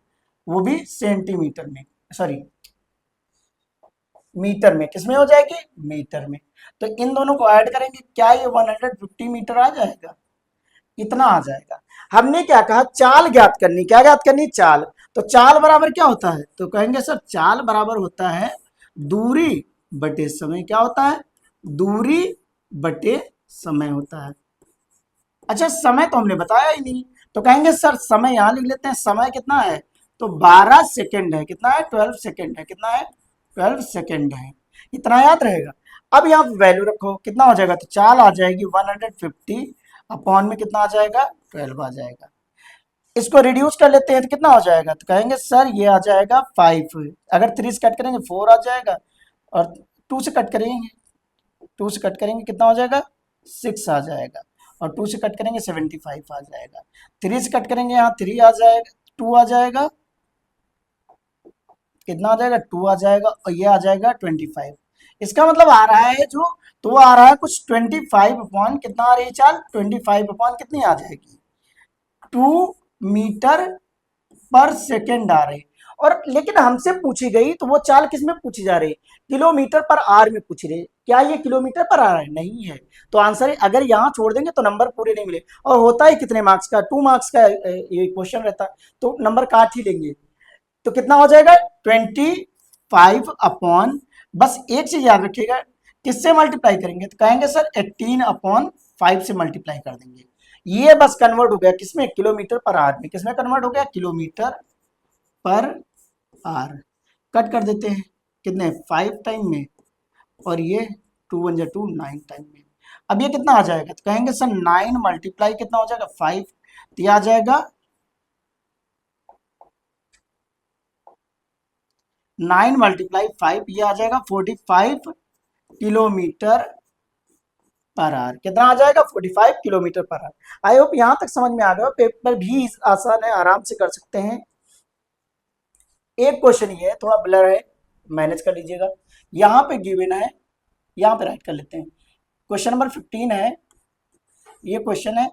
वो भी सेंटीमीटर में, सॉरी मीटर में, किसमें हो जाएगी, मीटर में। तो इन दोनों को ऐड करेंगे, क्या ये 150 मीटर आ जाएगा, इतना आ जाएगा। हमने क्या कहा, चाल ज्ञात करनी, क्या ज्ञात करनी, चाल। तो चाल बराबर क्या होता है, तो कहेंगे सर चाल बराबर होता है दूरी बटे समय, क्या होता है, दूरी बटे समय होता है। अच्छा समय तो हमने बताया ही नहीं, तो कहेंगे सर समय यहां लिख लेते हैं, समय कितना है, तो 12 सेकेंड है, कितना है, 12 सेकेंड है, कितना है, 12 सेकेंड है, इतना याद रहेगा। अब यहाँ वैल्यू रखो, कितना हो जाएगा, तो चाल आ जाएगी 150 अपॉन में कितना आ जाएगा, 12 आ जाएगा। इसको रिड्यूस कर लेते हैं तो कितना हो जाएगा, तो कहेंगे सर ये आ जाएगा 5, अगर 3 से कट करेंगे 4 आ जाएगा, और 2 से कट करेंगे, 2 से कट करेंगे कितना हो जाएगा, 6 आ जाएगा, और 2 से कट करेंगे 75 आ जाएगा, 3 से कट करेंगे यहाँ 3 आ जाएगा, 2 आ जाएगा, कितना आ जाएगा, 2 आ जाएगा, और ये आ जाएगा 25। इसका मतलब आ रहा है जो, तो आ रहा है कुछ 25 अपॉन कितना आ रही है चाल, 25 अपॉन कितनी आ जाएगी, 2 मीटर पर सेकेंड आ रही। और लेकिन हमसे पूछी गई तो वो चाल किस में पूछी जा रही है, किलोमीटर पर आर में पूछ रही है, क्या ये किलोमीटर पर आ रहा है, नहीं है। तो आंसर अगर यहाँ छोड़ देंगे तो नंबर पूरे नहीं मिले, और होता है कितने मार्क्स का, 2 मार्क्स का ये क्वेश्चन रहता है, तो नंबर काट ही लेंगे। तो कितना हो जाएगा, 25 अपॉन, बस एक चीज याद रखिएगा, किससे मल्टीप्लाई करेंगे, तो कहेंगे सर 18/5 से मल्टीप्लाई कर देंगे, ये बस कन्वर्ट हो गया किसमें, किलोमीटर पर आर में, किसमें कन्वर्ट हो गया, किलोमीटर पर आर। कट कर देते हैं, कितने, 5 टाइम में, और ये 2 1 2 9 टाइम में। अब ये कितना आ जाएगा, तो कहेंगे सर 9 मल्टीप्लाई कितना हो जाएगा, 5, तो ये आ जाएगा 9 मल्टीप्लाई 5, ये आ जाएगा 45 किलोमीटर पर आवर, कितना आ जाएगा, 45 kilometre per hour. I hope यहां तक समझ में आ गया, पेपर भी आसान है, आराम से कर सकते हैं। एक क्वेश्चन ये है, थोड़ा ब्लर है, मैनेज कर लीजिएगा, यहाँ पे गिवन है, यहाँ पे राइट कर लेते हैं, क्वेश्चन नंबर 15 है, ये क्वेश्चन है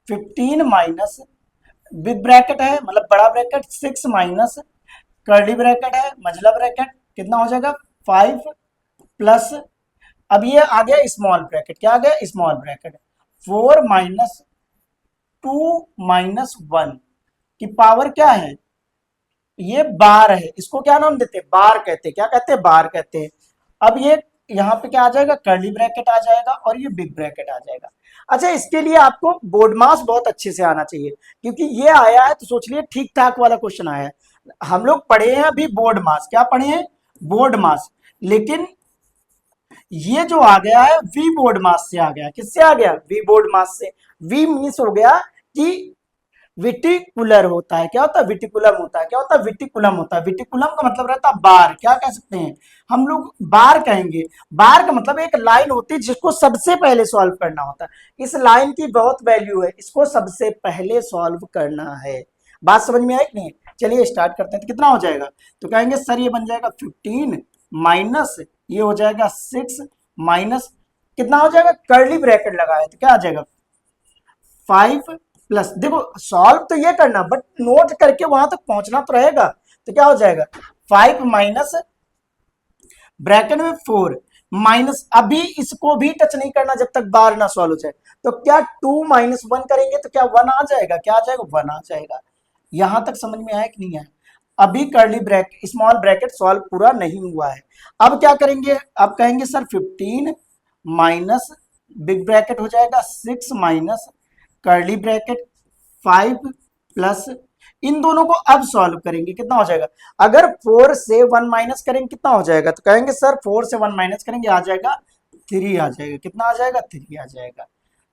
15 माइनस, बिग ब्रैकेट है मतलब बड़ा ब्रैकेट, 6 माइनस कर्ली ब्रैकेट है मझला ब्रैकेट, कितना हो जाएगा, 5 प्लस, अब ये आ गया स्मॉल ब्रैकेट, क्या आ गया, स्मॉल ब्रैकेट, 4 माइनस 2 - 1 की पावर क्या है, ये बार है, इसको क्या नाम देते हैं, बार कहते हैं, क्या कहते हैं, बार कहते हैं। अब ये यहाँ पे क्या आ जाएगा, कर्ली ब्रैकेट आ जाएगा, और ये बिग ब्रैकेट आ जाएगा। अच्छा इसके लिए आपको बोर्ड मास बहुत अच्छे से आना चाहिए, क्योंकि ये आया है तो सोच लिए ठीक ठाक वाला क्वेश्चन आया है। हम लोग पढ़े हैं अभी बोर्ड मास, क्या पढ़े हैं, बोर्ड मास, लेकिन ये जो आ गया है वी बोर्ड मास से आ गया, किससे आ गया, वी बोर्ड मास से। वी मीन्स हो गया कि विटिकुलर होता है, क्या होता है, विटिकुलम होता है, क्या होता है, विटिकुलम होता है, विटिकुलम का मतलब रहता है बार, क्या कह सकते हैं हम लोग, बार कहेंगे। बार का मतलब एक लाइन होती है जिसको सबसे पहले सॉल्व करना होता है, इस लाइन की बहुत वैल्यू है, इसको सबसे पहले सॉल्व करना है। बात समझ में आई कि नहीं, चलिए स्टार्ट करते हैं, तो कितना हो जाएगा, तो कहेंगे सर ये बन जाएगा 15 माइनस, ये हो जाएगा 6 माइनस, कितना हो जाएगा, कर्ली ब्रैकेट लगाया तो क्या आ जाएगा, 5 प्लस, देखो सॉल्व तो ये करना बट नोट करके वहां तक पहुंचना तो रहेगा, तो क्या हो जाएगा, 5 माइनस ब्रैकेट में 4 माइनस, अभी इसको भी टच नहीं करना जब तक बार ना सॉल्व हो जाए, तो क्या 2 - 1 करेंगे तो क्या 1 आ जाएगा, क्या आ जाएगा, 1 आ जाएगा। यहां तक समझ में आया कि नहीं आया, अभी curly bracket small bracket solve पूरा नहीं हुआ है। अब क्या करेंगे, अब कहेंगे सर 15 माइनस बिग ब्रैकेट हो जाएगा 6 माइनस कर्ली ब्रैकेट 5 प्लस, इन दोनों को अब सॉल्व करेंगे, कितना हो जाएगा, अगर 4 से 1 माइनस करेंगे कितना हो जाएगा, तो कहेंगे सर 4 से 1 माइनस करेंगे आ जाएगा 3 आ जाएगा, कितना आ जाएगा, 3 आ जाएगा।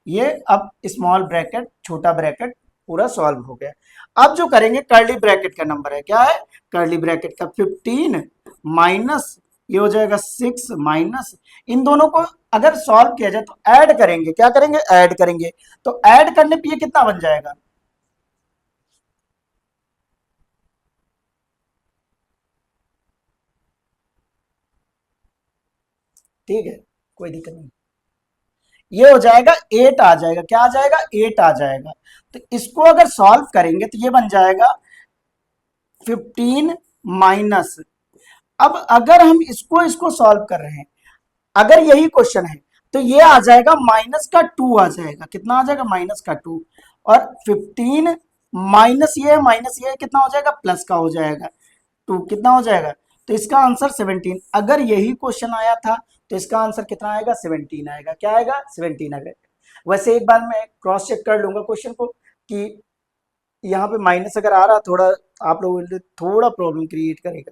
ये अब स्मॉल ब्रैकेट छोटा ब्रैकेट पूरा सॉल्व हो गया। अब जो करेंगे कर्ली ब्रैकेट का नंबर है, क्या है कर्ली ब्रैकेट का 15 माइनस ये हो जाएगा 6 माइनस इन दोनों को अगर सॉल्व किया जाए तो ऐड करेंगे, क्या करेंगे ऐड करेंगे, तो ऐड करने पे ये कितना बन जाएगा, ठीक है कोई दिक्कत नहीं, ये हो जाएगा 8 आ जाएगा, क्या आ जाएगा 8 आ जाएगा। तो इसको अगर सॉल्व करेंगे तो ये बन जाएगा 15 माइनस, अब अगर हम इसको इसको सॉल्व कर रहे हैं, अगर यही क्वेश्चन है तो ये आ जाएगा माइनस का 2 आ जाएगा, कितना आ जाएगा माइनस का 2, और 15 माइनस ये कितना हो जाएगा प्लस का हो जाएगा 2, कितना हो जाएगा, तो इसका आंसर 17। अगर यही क्वेश्चन आया था तो इसका आंसर कितना आएगा 17 आएगा, क्या आएगा 17 आएगा। वैसे एक बार मैं क्रॉस चेक कर लूंगा क्वेश्चन को कि यहाँ पे माइनस अगर आ रहा थोड़ा आप लोगों के लिए थोड़ा प्रॉब्लम क्रिएट करेगा,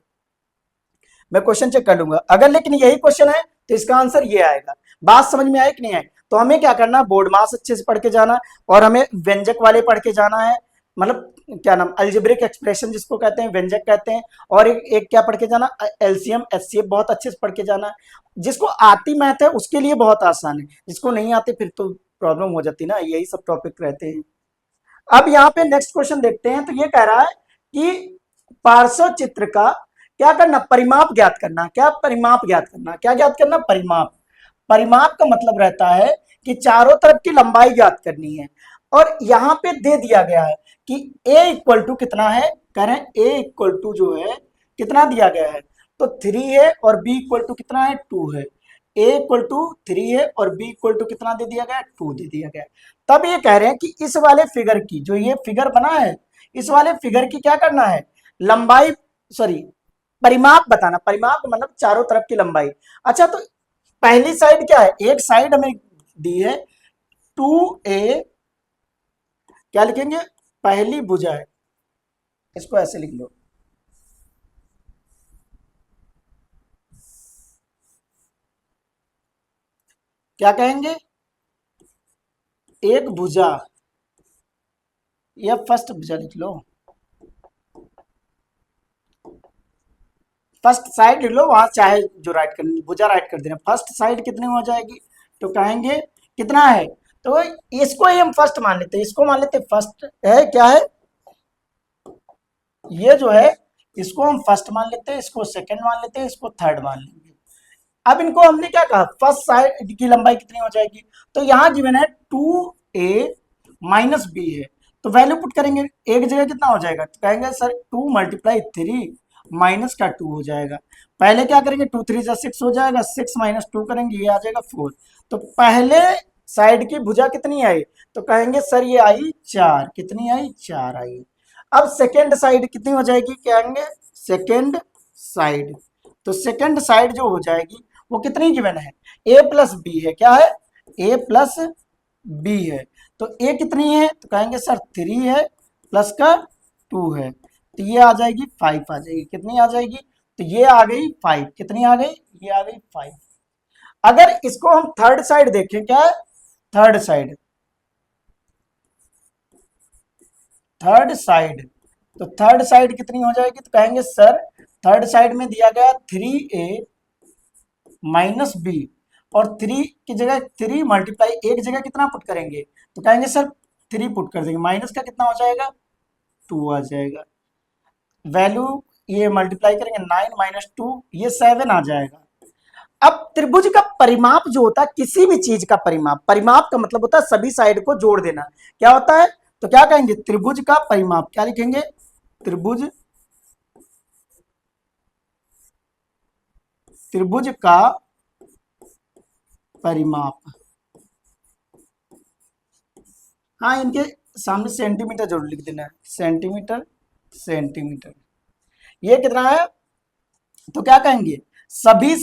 मैं क्वेश्चन चेक कर लूंगा। अगर लेकिन यही क्वेश्चन है तो इसका आंसर ये आएगा। बात समझ में आए कि नहीं आए, तो हमें क्या करना है बोर्ड मास अच्छे से पढ़ के जाना और हमें व्यंजक वाले पढ़ के जाना है, मतलब क्या नाम अल्जेब्रिक एक्सप्रेशन जिसको कहते हैं व्यंजक कहते हैं, और एक क्या पढ़ के जाना एलसीएम एचसीएफ बहुत अच्छे से पढ़ के जाना है। जिसको आती मैथ है उसके लिए बहुत आसान है, जिसको नहीं आती फिर तो प्रॉब्लम हो जाती ना, यही सब टॉपिक रहते हैं। अब यहाँ पे नेक्स्ट क्वेश्चन देखते हैं, तो ये कह रहा है कि पार्श्व चित्र का क्या करना परिमाप ज्ञात करना, क्या परिमाप ज्ञात करना, क्या ज्ञात करना परिमाप। परिमाप का मतलब रहता है कि चारों तरफ की लंबाई ज्ञात करनी है, और यहाँ पे दे दिया गया है कि a इक्वल टू कितना है, कह रहे हैं a इक्वल टू जो है कितना दिया गया है, तो 3 है, और b इक्वल टू कितना है 2 है, a इक्वल टू 3 है और b इक्वल टू कितना दे दिया गया 2 दे दिया गया। तब ये कह रहे हैं कि इस वाले फिगर की जो ये फिगर बना है इस वाले फिगर की क्या करना है लंबाई, सॉरी परिमाप बताना, परिमाप मतलब चारों तरफ की लंबाई। अच्छा तो पहली साइड क्या है, एक साइड हमें दी है 2a, क्या लिखेंगे पहली भुजा है, इसको ऐसे लिख लो, क्या कहेंगे एक भुजा या फर्स्ट भुजा लिख लो, फर्स्ट साइड लिख लो, वहां चाहे जो राइट कर भुजा राइट कर देना, फर्स्ट साइड कितनी हो जाएगी, तो कहेंगे कितना है, तो इसको ही हम फर्स्ट मान लेते हैं, इसको मान लेते हैं फर्स्ट है, क्या है ये जो है इसको हम फर्स्ट मान लेते हैं, इसको सेकंड मान लेते हैं, इसको थर्ड मान लेंगे। अब इनको हमने क्या कहा फर्स्ट साइड की लंबाई कितनी हो जाएगी, तो यहां गिवन है 2a माइनस बी है, तो वैल्यू पुट करेंगे एक जगह कितना हो जाएगा, तो कहेंगे सर 2 मल्टीप्लाई 3 माइनस का 2 हो जाएगा। पहले क्या करेंगे 2 3 जा 6 हो जाएगा, 6 माइनस 2 करेंगे ये आ जाएगा 4। तो पहले साइड की भुजा कितनी आई, तो कहेंगे सर ये आई 4, कितनी आई 4 आई। अब सेकेंड साइड कितनी हो जाएगी, कहेंगे सेकेंड साइड, तो सेकेंड साइड जो हो जाएगी वो कितनी गिवन है a प्लस बी है, क्या है a प्लस बी है, तो a कितनी है, तो कहेंगे सर 3 है प्लस का 2 है, तो ये आ जाएगी 5 आ जाएगी, कितनी आ जाएगी, तो ये आ गई 5, कितनी आ गई ये आ गई 5। अगर इसको हम थर्ड साइड देखें, क्या है थर्ड साइड, थर्ड साइड, तो थर्ड साइड कितनी हो जाएगी, तो कहेंगे सर थर्ड साइड में दिया गया 3a माइनस बी, और 3 की जगह 3 मल्टीप्लाई एक जगह कितना पुट करेंगे, तो कहेंगे सर 3 पुट कर देंगे, माइनस का कितना हो जाएगा 2 आ जाएगा, वैल्यू ये मल्टीप्लाई करेंगे 9 माइनस 2 ये 7 आ जाएगा। अब त्रिभुज का परिमाप जो होता है किसी भी चीज का परिमाप, परिमाप का मतलब होता है सभी साइड को जोड़ देना, क्या होता है, तो क्या कहेंगे त्रिभुज का परिमाप, क्या लिखेंगे त्रिभुज, त्रिभुज का परिमाप, हाँ इनके सामने सेंटीमीटर जरूर लिख देना है, सेंटीमीटर सेंटीमीटर, ये कितना है, तो क्या कहेंगे सभी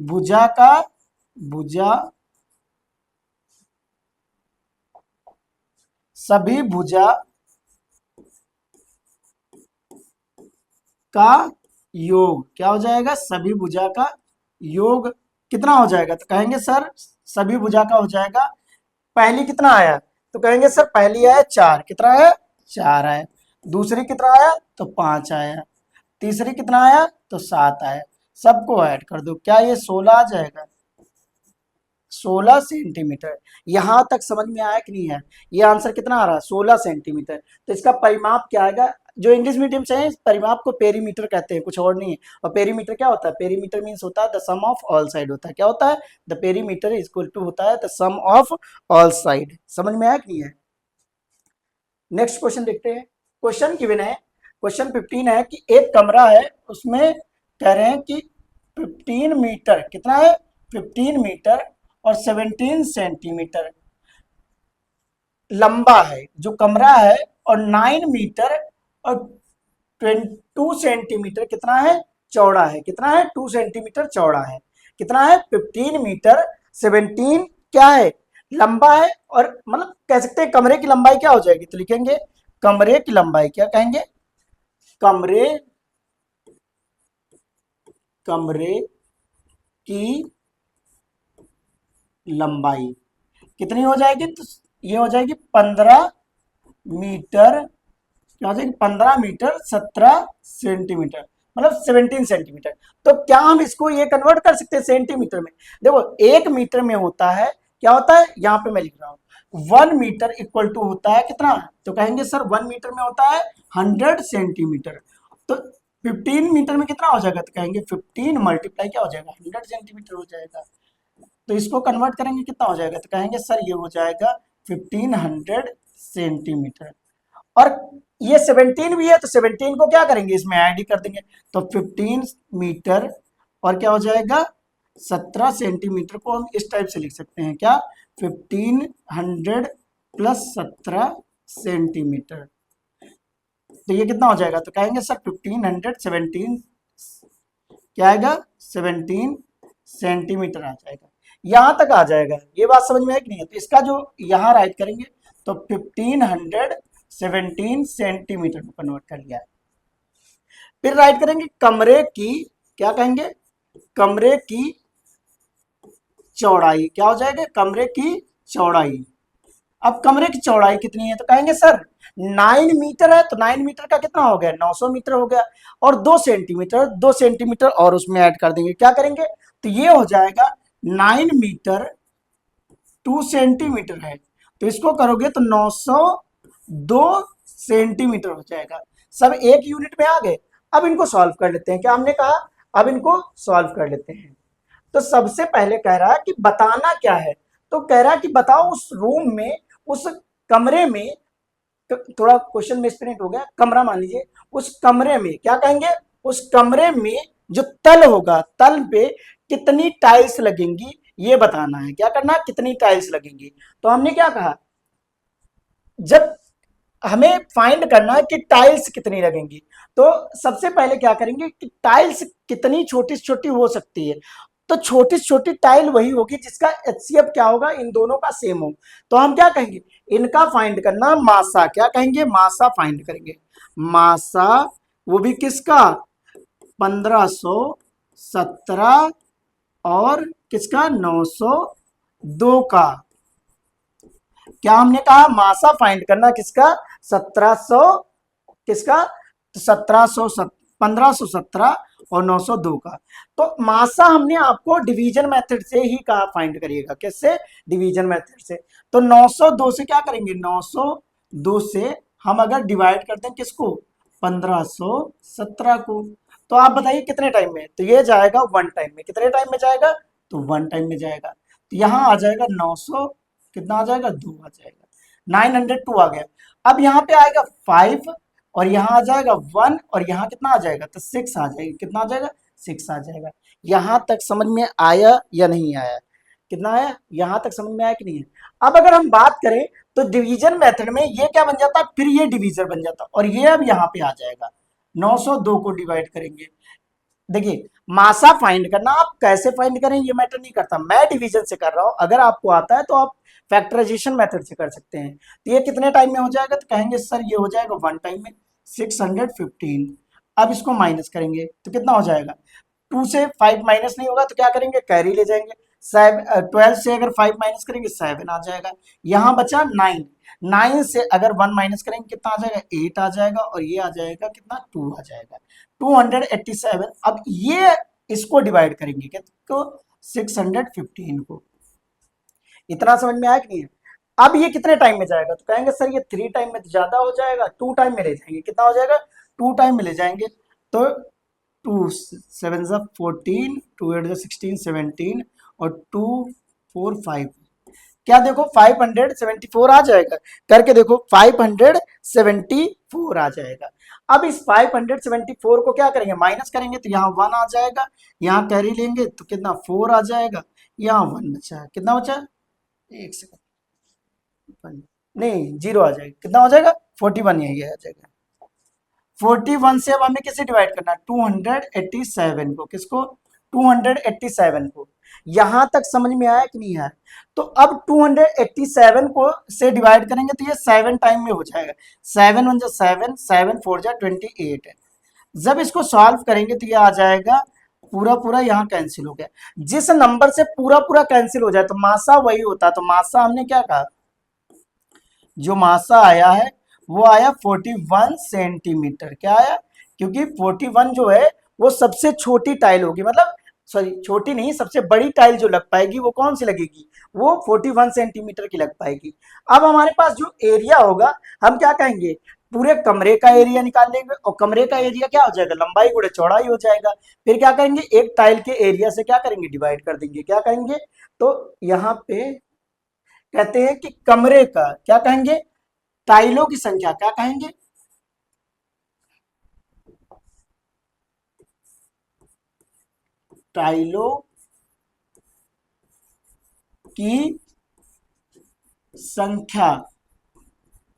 भुजा का भुजा सभी भुजा का योग, क्या हो जाएगा सभी भुजा का योग कितना हो जाएगा, तो कहेंगे सर सभी भुजा का हो जाएगा पहली कितना आया, तो कहेंगे सर पहली आया 4, कितना आया 4 आया। दूसरी कितना आया, तो 5 आया। तीसरी कितना आया, तो 7 आया। सबको ऐड कर दो, क्या ये 16 आ जाएगा, 16 सेंटीमीटर। यहां तक समझ में आया कि नहीं है, ये आंसर कितना आ रहा है 16 सेंटीमीटर। तो इसका परिमाप क्या आएगा, जो इंग्लिश मीडियम से है इस परिमाप को पेरीमीटर कहते हैं, कुछ और नहीं है। और पेरीमीटर क्या होता है, पेरीमीटर मीन्स होता है the sum of all side होता है। क्या होता है, the perimeter is equal to होता है the sum of all side. समझ में आया कि नहीं है। नेक्स्ट क्वेश्चन देखते हैं। क्वेश्चन गिवन है, क्वेश्चन 15 है कि एक कमरा है, उसमें कह रहे हैं कि 15 मीटर, कितना है 15 मीटर और 17 सेंटीमीटर लंबा है जो कमरा है, और 9 मीटर और 2 सेंटीमीटर कितना है चौड़ा है, कितना है 2 सेंटीमीटर चौड़ा है। कितना है 15 मीटर 17 क्या है लंबा है, और मतलब कह सकते हैं कमरे की लंबाई क्या हो जाएगी, तो लिखेंगे कमरे की लंबाई, क्या कहेंगे, कमरे कमरे की लंबाई कितनी हो जाएगी, तो ये हो जाएगी 15 मीटर, क्या हो जाएगी 15 मीटर 17 सेंटीमीटर, मतलब 17 सेंटीमीटर। तो क्या हम इसको ये कन्वर्ट कर सकते हैं सेंटीमीटर में। देखो 1 मीटर में होता है, क्या होता है, यहाँ पे मैं लिख रहा हूँ 1 मीटर इक्वल टू होता है कितना, तो कहेंगे सर 1 मीटर में होता है 100 सेंटीमीटर। तो 15 मीटर में कितना हो जाएगा, तो कहेंगे 15 मल्टीप्लाई क्या हो जाएगा 100 सेंटीमीटर हो जाएगा। तो इसको कन्वर्ट करेंगे कितना हो जाएगा, तो कहेंगे सर ये हो जाएगा 1500 सेंटीमीटर। और ये 17 भी है, तो 17 को क्या करेंगे इसमें ऐड ही कर देंगे। तो 15 मीटर और क्या हो जाएगा 17 सेंटीमीटर को हम इस टाइप से लिख सकते हैं, क्या 1500 प्लस 17 सेंटीमीटर। तो ये कितना हो जाएगा, तो कहेंगे सर 1517 क्या आएगा 17 सेंटीमीटर आ जाएगा। यहां तक आ जाएगा, ये बात समझ में है कि नहीं है। तो इसका जो यहां राइट करेंगे तो 1517 सेंटीमीटर को कन्वर्ट कर लिया है। फिर राइट करेंगे कमरे की, क्या कहेंगे कमरे की चौड़ाई, क्या हो जाएगा कमरे की चौड़ाई। अब कमरे की चौड़ाई कितनी है, तो कहेंगे सर 9 मीटर है, तो 9 मीटर का कितना हो गया 900 मीटर हो गया, और 2 सेंटीमीटर और उसमें ऐड कर देंगे, क्या करेंगे, तो ये हो जाएगा 9 मीटर 2 सेंटीमीटर है, तो इसको करोगे तो 902 सेंटीमीटर हो जाएगा। सब एक यूनिट में आ गए। अब इनको सॉल्व कर लेते हैं, क्या हमने कहा, अब इनको सॉल्व कर लेते हैं। तो सबसे पहले कह रहा है कि बताना क्या है, तो कह रहा है कि बताओ उस रूम में, उस कमरे में, थोड़ा क्वेश्चन में स्प्रिंट हो गया, कमरा मान लीजिए, उस कमरे में क्या कहेंगे, उस कमरे में जो तल होगा, तल पे कितनी टाइल्स लगेंगी ये बताना है। क्या करना है, कितनी टाइल्स लगेंगी। तो हमने क्या कहा, जब हमें फाइंड करना है कि टाइल्स कितनी लगेंगी, तो सबसे पहले क्या करेंगे कि टाइल्स कितनी छोटी छोटी हो सकती है, तो छोटी छोटी टाइल वही होगी जिसका एचसीएफ क्या होगा, इन दोनों का सेम हो। तो हम क्या कहेंगे, इनका फाइंड करना मासा, क्या कहेंगे मासा फाइंड करेंगे। मासा वो भी किसका 1517 और किसका 902 का। क्या हमने कहा मासा फाइंड करना किसका 1700, किसका 1700 1517 और 902 का। तो मासा हमने आपको डिवीजन मेथड से ही कहा फाइंड करिएगा, कैसे डिवीजन मेथड से। तो 902 से क्या करेंगे, 902 से हम अगर डिवाइड करते हैं किसको 1517 को, तो आप बताइए कितने टाइम में, तो ये जाएगा 1 टाइम में। कितने टाइम में जाएगा, तो 1 टाइम में जाएगा। तो यहां आ जाएगा 900, कितना आ जाएगा 2 आ जाएगा, 902 आ गया। अब यहाँ पे आएगा 5 और यहाँ आ जाएगा 1 और यहाँ कितना आ जाएगा, तो 6 आ जाएगा। कितना आ जाएगा 6 आ जाएगा। यहाँ तक समझ में आया या नहीं आया, कितना आया, यहाँ तक समझ में आया कि नहीं है। अब अगर हम बात करें तो डिवीजन मेथड में ये क्या बन जाता है, फिर ये डिवीजर बन जाता है, और ये अब यहाँ पे आ जाएगा 902 को डिवाइड करेंगे। देखिए मासा फाइंड करना, आप कैसे फाइंड करें ये मैटर नहीं करता, मैं डिवीजन से कर रहा हूं। अगर आपको आता है तो आप फैक्टराइजेशन मेथड से कर सकते हैं। तो ये कितने टाइम में हो जाएगा, तो कहेंगे सर ये हो जाएगा 1 टाइम में 615। अब इसको माइनस करेंगे तो कितना हो जाएगा, 2 से 5 माइनस नहीं होगा तो क्या करेंगे कैरी ले जाएंगे, 12 से अगर 5 माइनस करेंगे 7 आ जाएगा। यहाँ बचा 9, 9 से अगर 1 माइनस करेंगे कितना आ जाएगा, 8 आ जाएगा, और ये आ जाएगा कितना, 2 आ जाएगा, 287। अब ये इसको डिवाइड करेंगे किसको, 615 को। इतना समझ में आया कि नहीं है? अब ये कितने टाइम में जाएगा, तो कहेंगे सर ये 3 टाइम में तो ज्यादा हो जाएगा, 2 टाइम में ले जाएंगे, कितना हो जाएगा, 2 टाइम में ले जाएंगे। तो 2 7 14, 2 8 16 17, और 2 4 5, क्या देखो 574 आ जाएगा, करके देखो 574 आ जाएगा। अब इस 574 को क्या करेंगे, माइनस करेंगे, तो यहाँ 1 आ जाएगा, यहाँ कैरी लेंगे तो कितना 4 आ जाएगा, यहाँ 1 बचा, कितना बचा, एक सेकंड, नहीं 0 आ जाएगा, कितना हो जाएगा 41, यही आ जाएगा। 41 से अब हमें किसे डिवाइड करना है, 287 को, किसको, 287 को। यहां तक समझ में आया कि नहीं आया? तो अब 287 को से डिवाइड करेंगे तो ये 7 टाइम में हो जाएगा, 7 1 7, 7 4 28 है। जब इसको सॉल्व करेंगे तो ये आ जाएगा, पूरा पूरा यहाँ कैंसिल हो गया। जिस नंबर से पूरा पूरा कैंसिल हो जाए तो मासा वही होता है, तो मासा हमने क्या कहा, जो मासा आया है वो आया 41 सेंटीमीटर। क्या आया, क्योंकि 41 जो है वो सबसे छोटी टाइल होगी, मतलब सॉरी छोटी नहीं, सबसे बड़ी टाइल जो लग पाएगी वो कौन सी लगेगी, वो 41 सेंटीमीटर की लग पाएगी। अब हमारे पास जो एरिया होगा, हम क्या कहेंगे, पूरे कमरे का एरिया निकाल लेंगे, और कमरे का एरिया क्या हो जाएगा, लंबाई गुणे चौड़ाई हो जाएगा। फिर क्या करेंगे, एक टाइल के एरिया से क्या करेंगे, डिवाइड कर देंगे, क्या कहेंगे, तो यहाँ पे कहते हैं कि कमरे का क्या कहेंगे, टाइलों की संख्या क्या कहेंगे, टाइलों की संख्या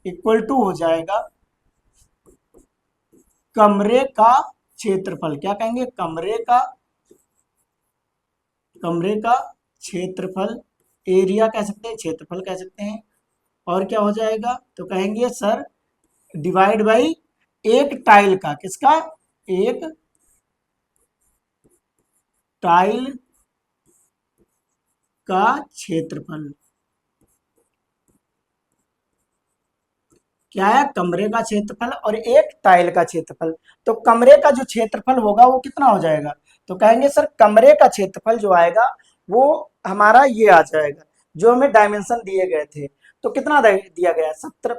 इक्वल टू हो जाएगा कमरे का क्षेत्रफल। क्या कहेंगे, कमरे का क्षेत्रफल, एरिया कह सकते हैं, क्षेत्रफल कह सकते हैं। और क्या हो जाएगा, तो कहेंगे सर डिवाइड बाई एक टाइल का, किसका, एक टाइल का क्षेत्रफल। क्या है, कमरे का क्षेत्रफल और एक टाइल का क्षेत्रफल। तो कमरे का जो क्षेत्रफल होगा वो कितना हो जाएगा, तो कहेंगे सर कमरे का क्षेत्रफल जो आएगा वो हमारा ये आ जाएगा, जो हमें डायमेंशन दिए गए थे। तो कितना दिया गया,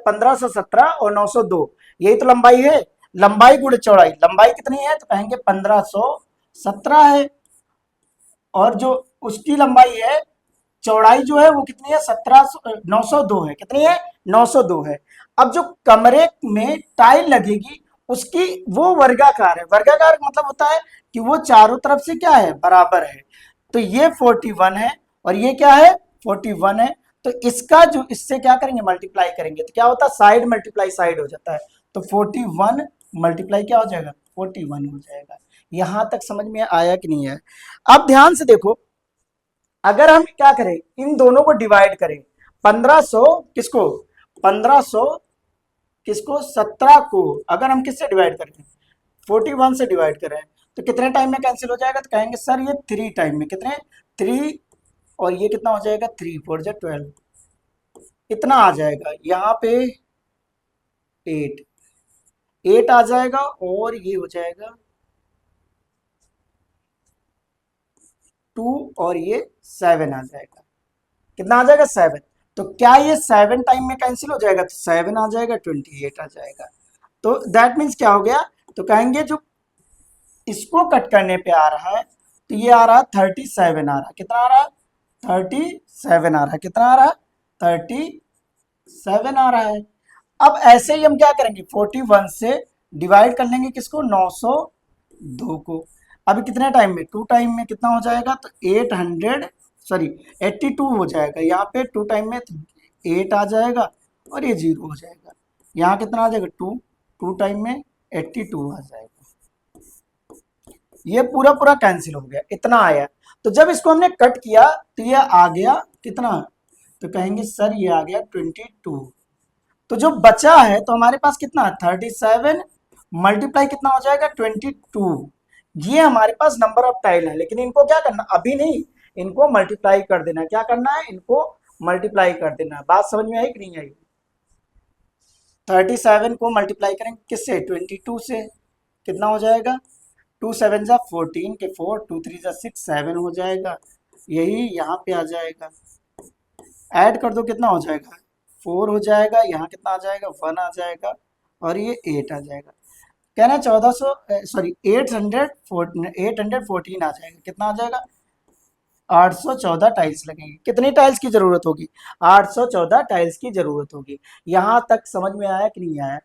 1517 और 902, यही तो लंबाई है, लंबाई गुणे चौड़ाई, लंबाई कितनी है, तो कहेंगे 1517 है, और जो उसकी लंबाई है, चौड़ाई जो है वो कितनी है, 902 है, कितनी है, 902 है। अब जो कमरे में टाइल लगेगी उसकी वो वर्गाकार है, वर्गाकार मतलब होता है कि वो चारों तरफ से क्या है, बराबर है। तो ये 41 है और ये क्या है, 41 है। तो इसका जो इससे क्या करेंगे, मल्टीप्लाई करेंगे, तो क्या होता है, साइड मल्टीप्लाई साइड हो जाता है। तो 41 मल्टीप्लाई क्या हो जाएगा, 41 हो जाएगा। यहां तक समझ में आया कि नहीं है? अब ध्यान से देखो, अगर हम क्या करें, इन दोनों को डिवाइड करें, 1500 किसको, 1500 किसको, 17 को अगर हम किससे डिवाइड करें, 41 से डिवाइड करें, तो कितने टाइम में कैंसिल हो जाएगा, तो कहेंगे सर ये 3 टाइम में, कितने, 3, और ये कितना हो जाएगा, 3 4 12, इतना आ जाएगा। यहाँ पे 8 8 आ जाएगा, और ये हो जाएगा 2, और ये 7 आ जाएगा, कितना आ जाएगा, 7। तो क्या ये 7 टाइम में कैंसिल हो जाएगा, तो 7 आ जाएगा, 28 आ जाएगा। तो दैट मीन्स क्या हो गया, तो कहेंगे जो इसको कट करने पे आ रहा है, तो ये आ रहा है 37 आ रहा है, कितना आ रहा है, 37 आ रहा है, कितना आ रहा है, 37 आ रहा है। अब ऐसे ही हम क्या करेंगे, 41 से डिवाइड कर लेंगे किसको, 902 को। अभी कितने टाइम में, 2 टाइम में कितना हो जाएगा, तो 82 हो जाएगा। यहाँ पे 2 टाइम में 8 आ जाएगा, और ये 0 हो जाएगा। यहाँ कितना आ जाएगा, 2 टाइम में 82 आ जाएगा। ये पूरा पूरा कैंसिल हो गया, इतना आया। तो जब इसको हमने कट किया तो ये आ गया कितना, तो कहेंगे सर ये आ गया 22। तो जो बचा है तो हमारे पास कितना है, 37 मल्टीप्लाई कितना हो जाएगा, 22। ये हमारे पास नंबर ऑफ टाइल है, लेकिन इनको क्या करना, अभी नहीं, इनको मल्टीप्लाई कर देना है। क्या करना है? इनको मल्टीप्लाई कर देना है। बात समझ में आई कि नहीं आई? 37 को मल्टीप्लाई करेंगे किससे? 22 से। कितना हो जाएगा? 2 7 जा 14 के 4, 2 3 जा 6, 7 हो जाएगा। यही यहाँ पे आ जाएगा। ऐड कर दो, कितना हो जाएगा? 4 हो जाएगा। यहाँ कितना आ जाएगा? 1 आ जाएगा। और ये 8 आ जाएगा। कहना 1400 सॉरी 814 आ जाएगा। कितना आ जाएगा? 814 टाइल्स लगेंगे। कितनी टाइल्स की जरूरत होगी? 814 टाइल्स की जरूरत होगी। यहां तक समझ में आया कि नहीं आया?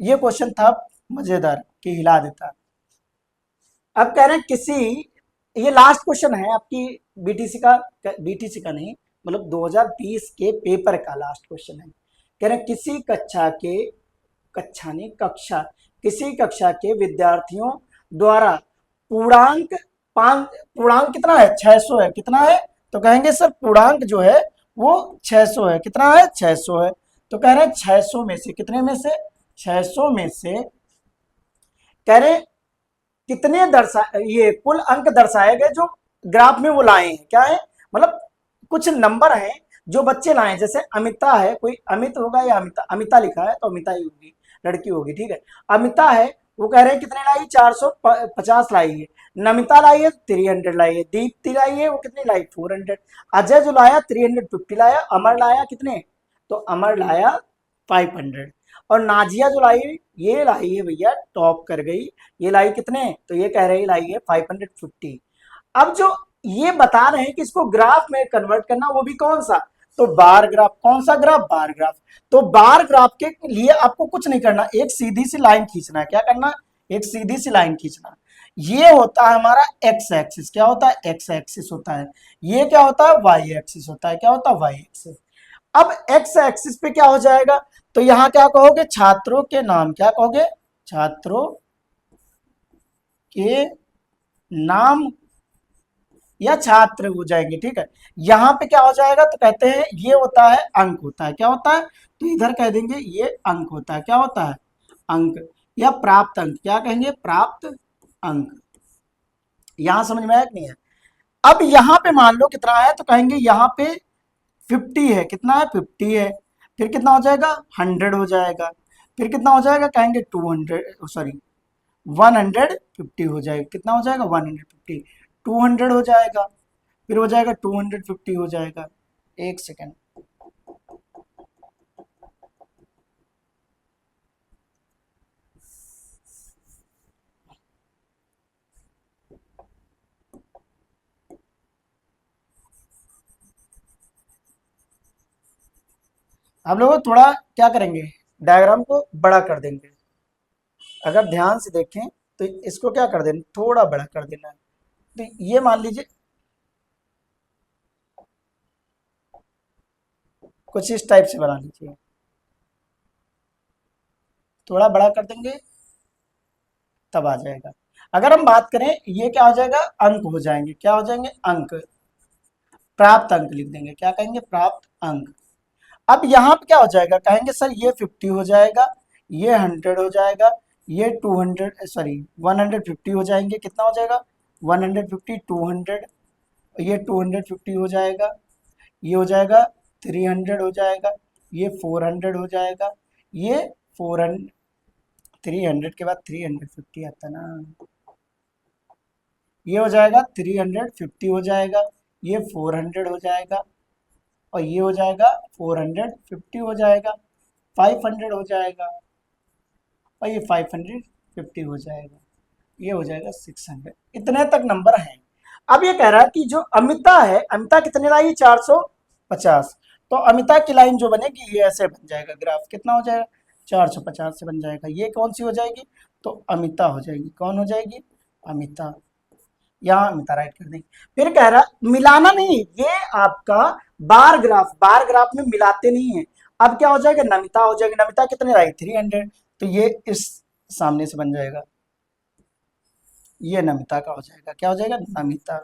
ये क्वेश्चन था मजेदार कि हिला देता। अब कह रहे हैं किसी, ये लास्ट क्वेश्चन है आपकी बीटीसी का, बीटीसी का नहीं, मतलब 2020 के पेपर का लास्ट क्वेश्चन है। कह रहे हैं किसी कक्षा के, कक्षा नहीं कक्षा, किसी कक्षा के विद्यार्थियों द्वारा पूर्णांक पांच, पूर्णांक कितना है? 600 है। कितना है? तो कहेंगे सर पूर्णांक जो है वो 600 है। कितना है? 600 है। तो कह रहे हैं 600 में से, कितने में से? 600 में से कह रहे हैं कितने दर्शा, ये कुल अंक दर्शाए गए जो ग्राफ में वो लाए हैं। क्या है? मतलब कुछ नंबर हैं जो बच्चे लाए हैं। जैसे अमिता है, कोई अमित होगा या अमिता, अमिता लिखा है तो अमिता ही होगी, लड़की होगी, ठीक है। अमिता है, वो कह रहे हैं कितने लाई? 450 लाई है। नमिता लाई है 300 लाई है। दीप्ति लाई है, वो कितनी लाई? 400। अजय जो लाया 350 लाया। अमर लाया कितने? तो अमर लाया 500। और नाजिया जो लाई, ये लाई है भैया, टॉप कर गई। ये लाई कितने? तो ये कह रहे हैं लाई है 550। अब जो ये बता रहे हैं कि इसको ग्राफ में कन्वर्ट करना, वो भी कौन सा? तो बार ग्राफ। कौन सा ग्राफ? Bar graph. तो बार ग्राफ के लिए आपको कुछ नहीं करना, एक सीधी सी लाइन खींचना है। क्या करना? एक सीधी सी लाइन खींचना। ये होता है हमारा एक्स एक्सिस। क्या होता है? एक्स एक्सिस होता है। ये क्या होता है? वाई एक्सिस होता है। क्या होता है? Y axis. अब एक्स एक्सिस पे क्या हो जाएगा? तो यहां क्या कहोगे? छात्रों के नाम। क्या कहोगे? छात्रों के नाम या छात्र हो जाएंगे, ठीक है। यहां पे क्या हो जाएगा? तो कहते हैं ये होता है अंक होता है। क्या होता है? तो इधर कह देंगे ये अंक होता है। क्या होता है? अंक या प्राप्त अंक। क्या कहेंगे? प्राप्त अंक। यहां समझ में आया कि नहीं है? अब यहां पे मान लो कितना है, तो कहेंगे यहां पे 50 है। कितना है? 50 है। फिर कितना हो जाएगा? 100 हो जाएगा। फिर कितना हो जाएगा? कहेंगे 200 सॉरी 150 हो जाएगा। कितना हो जाएगा? 150। 200 हो जाएगा। फिर हो जाएगा 250 हो जाएगा। एक सेकेंड, हम लोग थोड़ा क्या करेंगे, डायग्राम को बड़ा कर देंगे। अगर ध्यान से देखें तो इसको क्या कर देना, थोड़ा बड़ा कर देना है। तो ये मान लीजिए कुछ इस टाइप से बना लीजिए। थोड़ा बड़ा कर देंगे तब आ जाएगा। अगर हम बात करें, ये क्या हो जाएगा? अंक हो जाएंगे। क्या हो जाएंगे? अंक। प्राप्त अंक लिख देंगे। क्या कहेंगे? प्राप्त अंक। अब यहाँ पे क्या हो जाएगा? कहेंगे सर ये 50 हो जाएगा, ये 100 हो जाएगा, ये 200 सॉरी 150 हो जाएंगे। कितना हो जाएगा? 150, 200, ये 250 हो जाएगा, ये हो जाएगा 300 हो जाएगा, ये 400 हो जाएगा, ये 400, 300 के बाद 350 आता ना, ये हो जाएगा 350 हो जाएगा, ये 400 हो जाएगा, और ये हो जाएगा 450 हो जाएगा, 500 हो जाएगा, और ये 550 हो जाएगा, ये हो जाएगा 600। इतने तक नंबर हैं। अब ये कह रहा है कि जो अमिता है, अमिता कितने लाई? 450। तो अमिता की लाइन जो बनेगी ये ऐसे बन जाएगा ग्राफ। कितना हो जाएगा? 450 से बन जाएगा। ये कौन सी हो जाएगी? तो अमिता हो जाएगी। कौन हो जाएगी? अमिता। यहाँ अमिता राइट कर देंगे। फिर कह रहा मिलाना नहीं, ये आपका बार ग्राफ, बार ग्राफ में मिलाते नहीं है। अब क्या हो जाएगा? नमिता हो जाएगी। नमिता कितने लाई? 300। तो ये इस सामने से बन जाएगा, ये नमिता का हो जाएगा। क्या हो जाएगा? नमिता।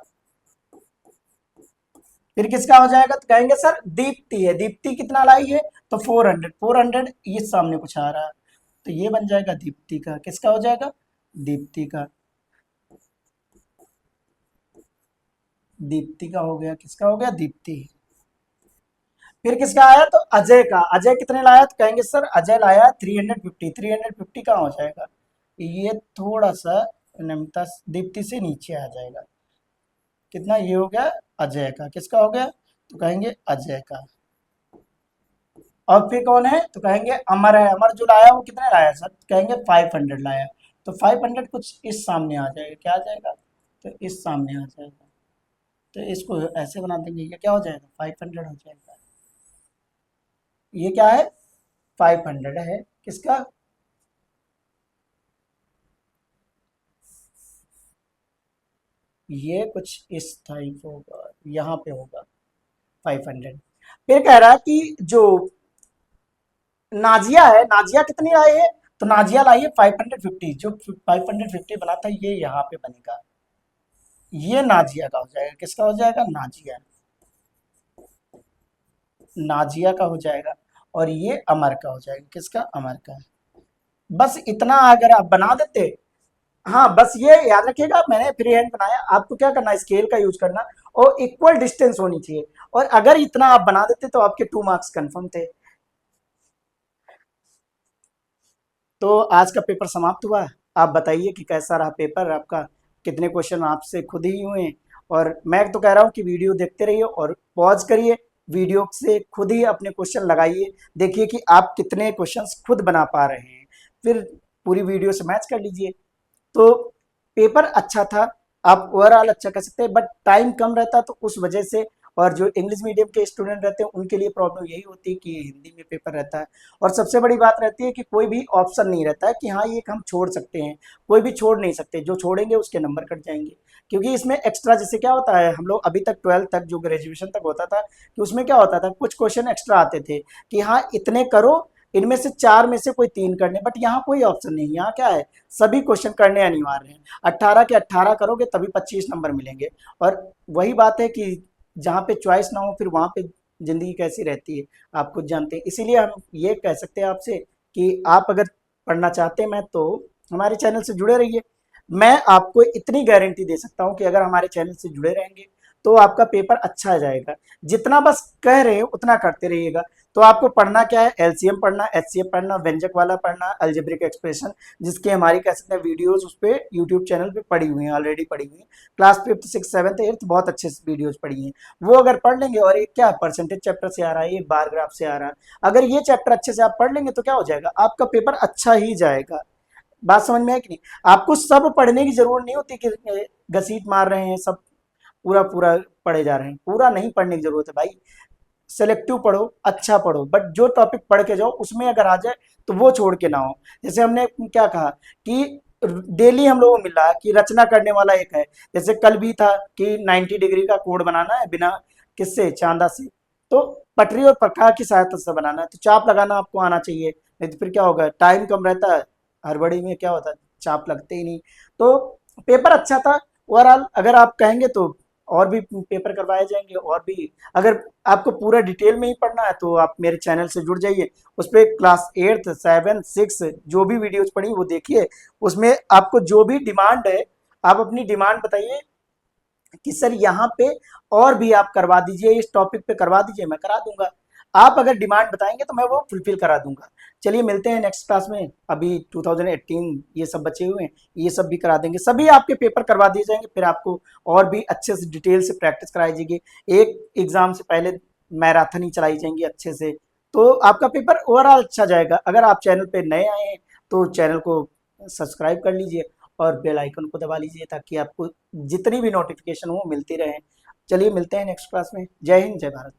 फिर किसका हो जाएगा? तो कहेंगे सर दीप्ति है। दीप्ति कितना लाई है? तो 400। 400 ये सामने कुछ आ रहा है, तो ये बन जाएगा दीप्ति का। किसका हो जाएगा? दीप्ति का। दीप्ति का हो गया, किसका हो गया, दीप्ति। फिर किसका आया, तो अजय का। अजय कितने लाया, तो कहेंगे सर अजय लाया 350। 350 कहाँ हो जाएगा, ये थोड़ा सा नमिता दीप्ति से नीचे आ जाएगा। कितना, ये हो गया अजय का। किसका हो गया, तो कहेंगे अजय का। और फिर कौन है, तो कहेंगे अमर है। अमर जो लाया वो कितने लाया सर, तो कहेंगे 500 लाया। तो 500 कुछ इस सामने आ जाएगा, क्या आ जाएगा, तो इस सामने आ जाएगा। तो इसको ऐसे बना देंगे, ये क्या हो जाएगा, 500 हो जाएगा। ये क्या है, 500 है, किसका, ये कुछ इस टाइप होगा, यहाँ पे होगा 500। फिर कह रहा है कि जो नाजिया है, नाजिया कितनी लाई है, तो नाजिया लाई है 550। जो 550 बना था ये यहाँ पे बनेगा, ये नाजिया का हो जाएगा। किसका हो जाएगा, नाजिया, नाजिया का हो जाएगा। और ये अमर का हो जाएगा, किसका, अमर का। बस इतना अगर आप बना देते, हाँ बस ये याद रखिएगा, मैंने फ्री हैंड बनाया, आपको क्या करना है, स्केल का यूज करना और इक्वल डिस्टेंस होनी चाहिए। और अगर इतना आप बना देते तो आपके 2 मार्क्स कंफर्म थे। तो आज का पेपर समाप्त हुआ। आप बताइए कि कैसा रहा पेपर आपका, कितने क्वेश्चन आपसे खुद ही हुए। और मैं तो कह रहा हूँ कि वीडियो देखते रहिए और पॉज करिए, वीडियो से खुद ही अपने क्वेश्चन लगाइए, देखिए कि आप कितने क्वेश्चंस खुद बना पा रहे हैं, फिर पूरी वीडियो से मैच कर लीजिए। तो पेपर अच्छा था, आप ओवरऑल अच्छा कर सकते हैं, बट टाइम कम रहता तो उस वजह से। और जो इंग्लिश मीडियम के स्टूडेंट रहते हैं उनके लिए प्रॉब्लम यही होती है कि हिंदी में पेपर रहता है। और सबसे बड़ी बात रहती है कि कोई भी ऑप्शन नहीं रहता है कि हाँ ये हम छोड़ सकते हैं, कोई भी छोड़ नहीं सकते, जो छोड़ेंगे उसके नंबर कट जाएंगे। क्योंकि इसमें एक्स्ट्रा जैसे क्या होता है, हम लोग अभी तक 12th तक जो ग्रेजुएशन तक होता था कि उसमें क्या होता था, कुछ क्वेश्चन एक्स्ट्रा आते थे कि हाँ इतने करो, इनमें से 4 में से कोई 3 करने। बट यहाँ कोई ऑप्शन नहीं, यहाँ क्या है, सभी क्वेश्चन करने अनिवार्य हैं। 18 के 18 करोगे तभी 25 नंबर मिलेंगे। और वही बात है कि जहाँ पे चॉइस ना हो फिर वहाँ पे जिंदगी कैसी रहती है, आप खुद जानते हैं। इसीलिए हम ये कह सकते हैं आपसे कि आप अगर पढ़ना चाहते हैं तो हमारे चैनल से जुड़े रहिए। मैं आपको इतनी गारंटी दे सकता हूँ कि अगर हमारे चैनल से जुड़े रहेंगे तो आपका पेपर अच्छा जाएगा। जितना बस कह रहे हो उतना करते रहिएगा। तो आपको पढ़ना क्या है, एलसीएम पढ़ना, एचसीएफ पढ़ना, व्यंजक वाला पढ़ना, अलजेब्रिक एक्सप्रेशन, जिसकी हमारी कह सकते हैं वीडियोस उस पर यूट्यूब चैनल पे पड़ी हुई हैं, ऑलरेडी पड़ी हुई हैं। Class 5th 6th 7th 8th बहुत अच्छे वीडियोस पड़ी हैं, वो अगर पढ़ लेंगे। और एक क्या परसेंटेज चैप्टर से आ रहा है, ये बार ग्राफ से आ रहा है, अगर ये चैप्टर अच्छे से आप पढ़ लेंगे तो क्या हो जाएगा, आपका पेपर अच्छा ही जाएगा। बात समझ में है कि नहीं, आपको सब पढ़ने की जरूरत नहीं होती कि घसीट मार रहे हैं सब, पूरा पूरा पढ़े जा रहे हैं, पूरा नहीं पढ़ने की जरूरत है भाई। सेलेक्टिव पढ़ो, अच्छा पढ़ो, बट जो टॉपिक पढ़ के जाओ उसमें अगर आ जाए तो वो छोड़ के ना हो। जैसे हमने क्या कहा कि डेली हम लोगों को मिल रहा है कि रचना करने वाला एक है। जैसे कल भी था कि 90 डिग्री का कोण बनाना है बिना किससे, चांदा से। तो पटरी और प्रकाश की सहायता से बनाना है, तो चाप लगाना आपको आना चाहिए, नहीं तो फिर क्या होगा, टाइम कम रहता है, हड़बड़ी में क्या होता है, चाप लगते ही नहीं। तो पेपर अच्छा था ओवरऑल। अगर आप कहेंगे तो और भी पेपर करवाए जाएंगे, और भी अगर आपको पूरा डिटेल में ही पढ़ना है तो आप मेरे चैनल से जुड़ जाइए। उस पर क्लास 8th 7th 6th जो भी वीडियोज पढ़ी वो देखिए। उसमें आपको जो भी डिमांड है आप अपनी डिमांड बताइए कि सर यहाँ पे और भी आप करवा दीजिए, इस टॉपिक पे करवा दीजिए, मैं करा दूंगा। आप अगर डिमांड बताएंगे तो मैं वो फुलफिल करा दूंगा। चलिए मिलते हैं नेक्स्ट क्लास में। अभी 2018 ये सब बचे हुए हैं, ये सब भी करा देंगे, सभी आपके पेपर करवा दिए जाएंगे। फिर आपको और भी अच्छे से डिटेल से प्रैक्टिस कराई जाएगी। एक एग्जाम से पहले मैराथन ही चलाई जाएंगी अच्छे से। तो आपका पेपर ओवरऑल अच्छा जाएगा। अगर आप चैनल पे नए आए हैं तो चैनल को सब्सक्राइब कर लीजिए और बेल आइकन को दबा लीजिए ताकि आपको जितनी भी नोटिफिकेशन हो मिलती रहे। चलिए मिलते हैं नेक्स्ट क्लास में। जय हिंद, जय भारत।